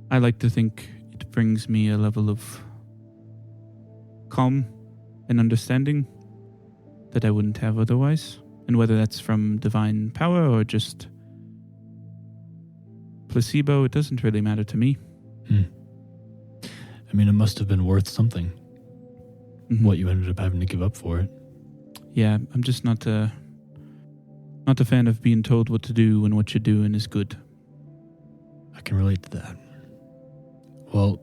I like to think it brings me a level of calm and understanding that I wouldn't have otherwise. And whether that's from divine power or just placebo, it doesn't really matter to me. I mean, it must have been worth something. What you ended up having to give up for it. Yeah, I'm just not a fan of being told what to do when what you're doing is good. I can relate to that. Well,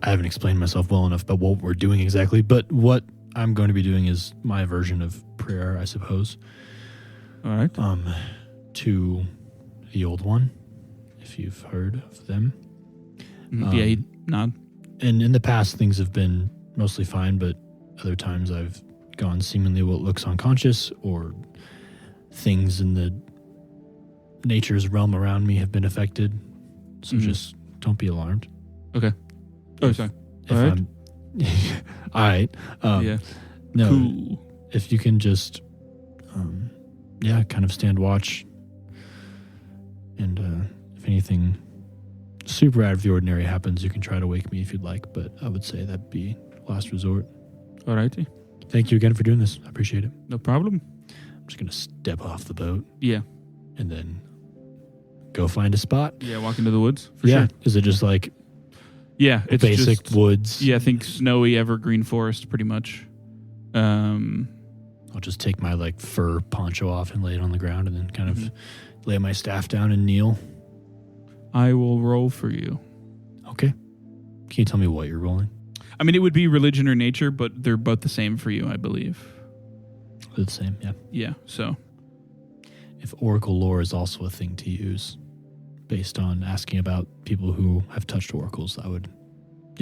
I haven't explained myself well enough about what we're doing exactly, but what I'm going to be doing is my version of prayer, I suppose. All right. To the Old One, if you've heard of them. He nod. And in the past, things have been mostly fine, but other times I've gone seemingly what looks unconscious, or things in the nature's realm around me have been affected. So just don't be alarmed. Okay. Sorry. All right. All right. Yeah. No. Cool. If you can just, kind of stand watch, and if anything super out of the ordinary happens, you can try to wake me if you'd like, but I would say that'd be last resort. All righty. Thank you again for doing this. I appreciate it. No problem. I'm just going to step off the boat. Yeah. And then go find a spot. Yeah, walk into the woods. For sure. Is it just like it's basic just woods? Yeah, I think snowy evergreen forest pretty much. I'll just take my like fur poncho off and lay it on the ground, and then kind of lay my staff down and kneel. I will roll for you. Okay. Can you tell me what you're rolling? I mean, it would be religion or nature, but they're both the same for you, I believe. They're the same, yeah. Yeah, so. If oracle lore is also a thing to use, based on asking about people who have touched oracles, you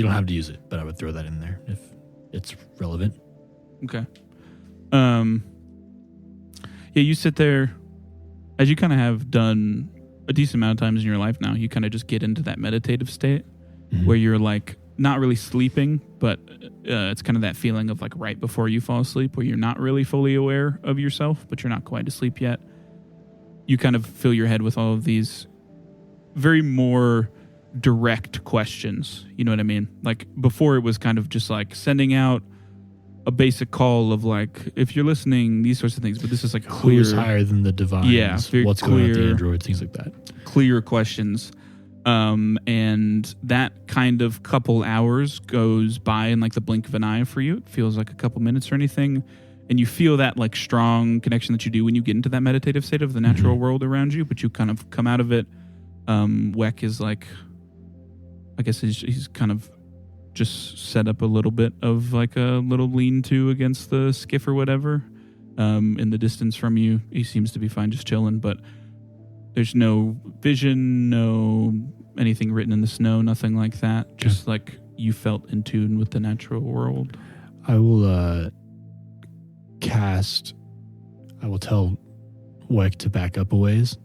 don't have to use it, but I would throw that in there if it's relevant. Okay. Yeah, you sit there, as you kind of have done a decent amount of times in your life now, you kind of just get into that meditative state where you're like not really sleeping, but it's kind of that feeling of like right before you fall asleep where you're not really fully aware of yourself, but you're not quite asleep yet. You kind of fill your head with all of these very more direct questions. You know what I mean? Like before it was kind of just like sending out a basic call of like, if you're listening, these sorts of things, but this is like clear. Who's higher than the divines? Yeah, very what's clear, going on with the androids, things like that. Clear questions. And that kind of couple hours goes by in like the blink of an eye for you. It feels like a couple minutes or anything. And you feel that like strong connection that you do when you get into that meditative state of the natural world around you, but you kind of come out of it. Weck is like, I guess he's kind of just set up a little bit of like a little lean-to against the skiff or whatever. In the distance from you, he seems to be fine, just chilling, but there's no vision, no anything written in the snow, nothing like that. Just like you felt in tune with the natural world. I will I will tell Weck to back up a ways.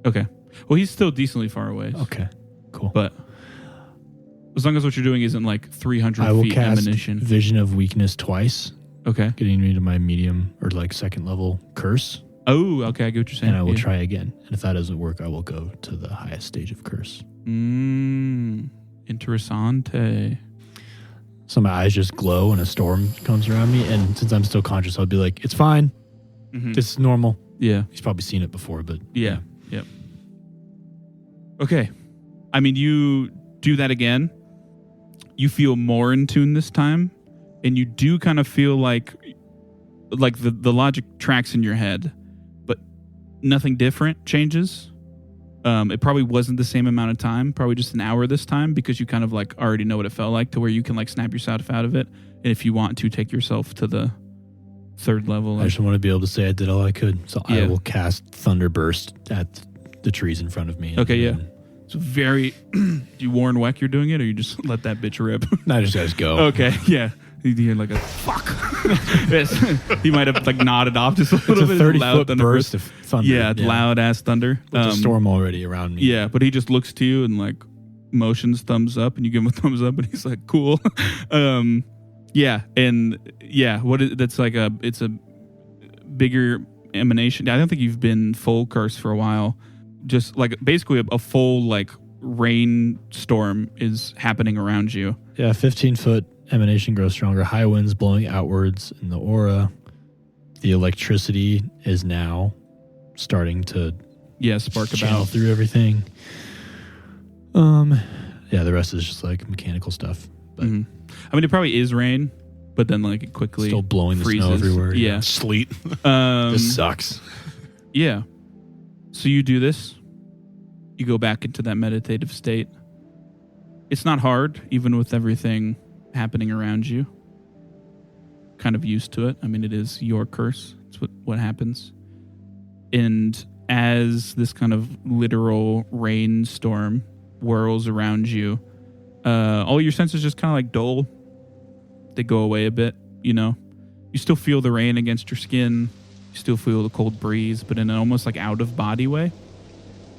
Okay. Well, he's still decently far away. Okay, cool. But as long as what you're doing isn't like 300 I will feet cast emanation. Vision of Weakness twice, Okay. getting me to my medium or like second level curse. Oh, okay. I get what you're saying. And I will try again. And if that doesn't work, I will go to the highest stage of curse. Interessante. So my eyes just glow and a storm comes around me. And since I'm still conscious, I'll be like, it's fine. This is normal. Yeah. He's probably seen it before, but Yeah. Yep. Okay. I mean, you do that again. You feel more in tune this time. And you do kind of feel like the logic tracks in your head, but nothing different changes. It probably wasn't the same amount of time, probably just an hour this time, because you kind of like already know what it felt like to where you can like snap yourself out of it. And if you want to take yourself to the third level. I just want to be able to say I did all I could. So I will cast Thunderburst at the trees in front of me. Okay, yeah. So very, do you warn Weck you're doing it, or you just let that bitch rip? No, I just guys go. Okay, yeah. You hear like a fuck. Yes. He might have like nodded off just a little bit. It's a 30-foot thunder burst of thunder. Yeah, loud ass thunder. With a storm already around me. Yeah, but he just looks to you and like motions thumbs up, and you give him a thumbs up, and he's like, cool. Yeah, and yeah, that's like it's a bigger emanation. I don't think you've been full curse for a while. Just like basically a full like rainstorm is happening around you. Yeah, 15-foot emanation grows stronger. High winds blowing outwards in the aura. The electricity is now starting to spark channel about through everything. Yeah, the rest is just like mechanical stuff. But I mean, it probably is rain, but then like it quickly still blowing freezes. the snow everywhere. Yeah, Sleet. This sucks. Yeah. So you do this. You go back into that meditative state. It's not hard, even with everything happening around you. Kind of used to it. I mean, it is your curse. It's what happens. And as this kind of literal rainstorm whirls around you, all your senses just kind of like dull. They go away a bit, you know. You still feel the rain against your skin. You still feel the cold breeze, but in an almost like out-of-body way.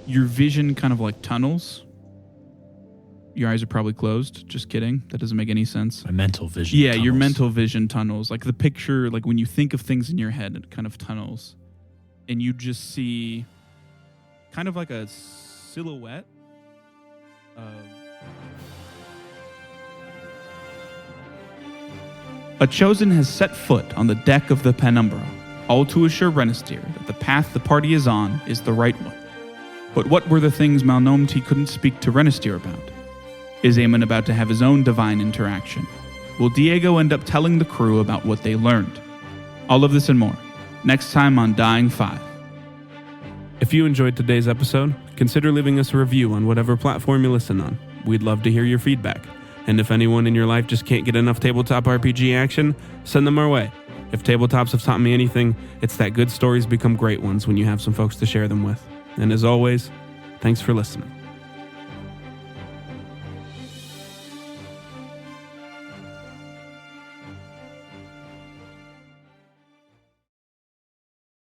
Your vision kind of like tunnels. Your eyes are probably closed. Just kidding. That doesn't make any sense. My mental vision Yeah, tunnels. your mental vision tunnels. Like the picture, like when you think of things in your head, it kind of tunnels. And you just see kind of like a silhouette of... A chosen has set foot on the deck of the Penumbra, all to assure Renistir that the path the party is on is the right one. But what were the things Malnomti couldn't speak to Renistir about? Is Eamon about to have his own divine interaction? Will Diego end up telling the crew about what they learned? All of this and more, next time on Dying 5. If you enjoyed today's episode, consider leaving us a review on whatever platform you listen on. We'd love to hear your feedback. And if anyone in your life just can't get enough tabletop RPG action, send them our way. If tabletops have taught me anything, it's that good stories become great ones when you have some folks to share them with. And as always, thanks for listening.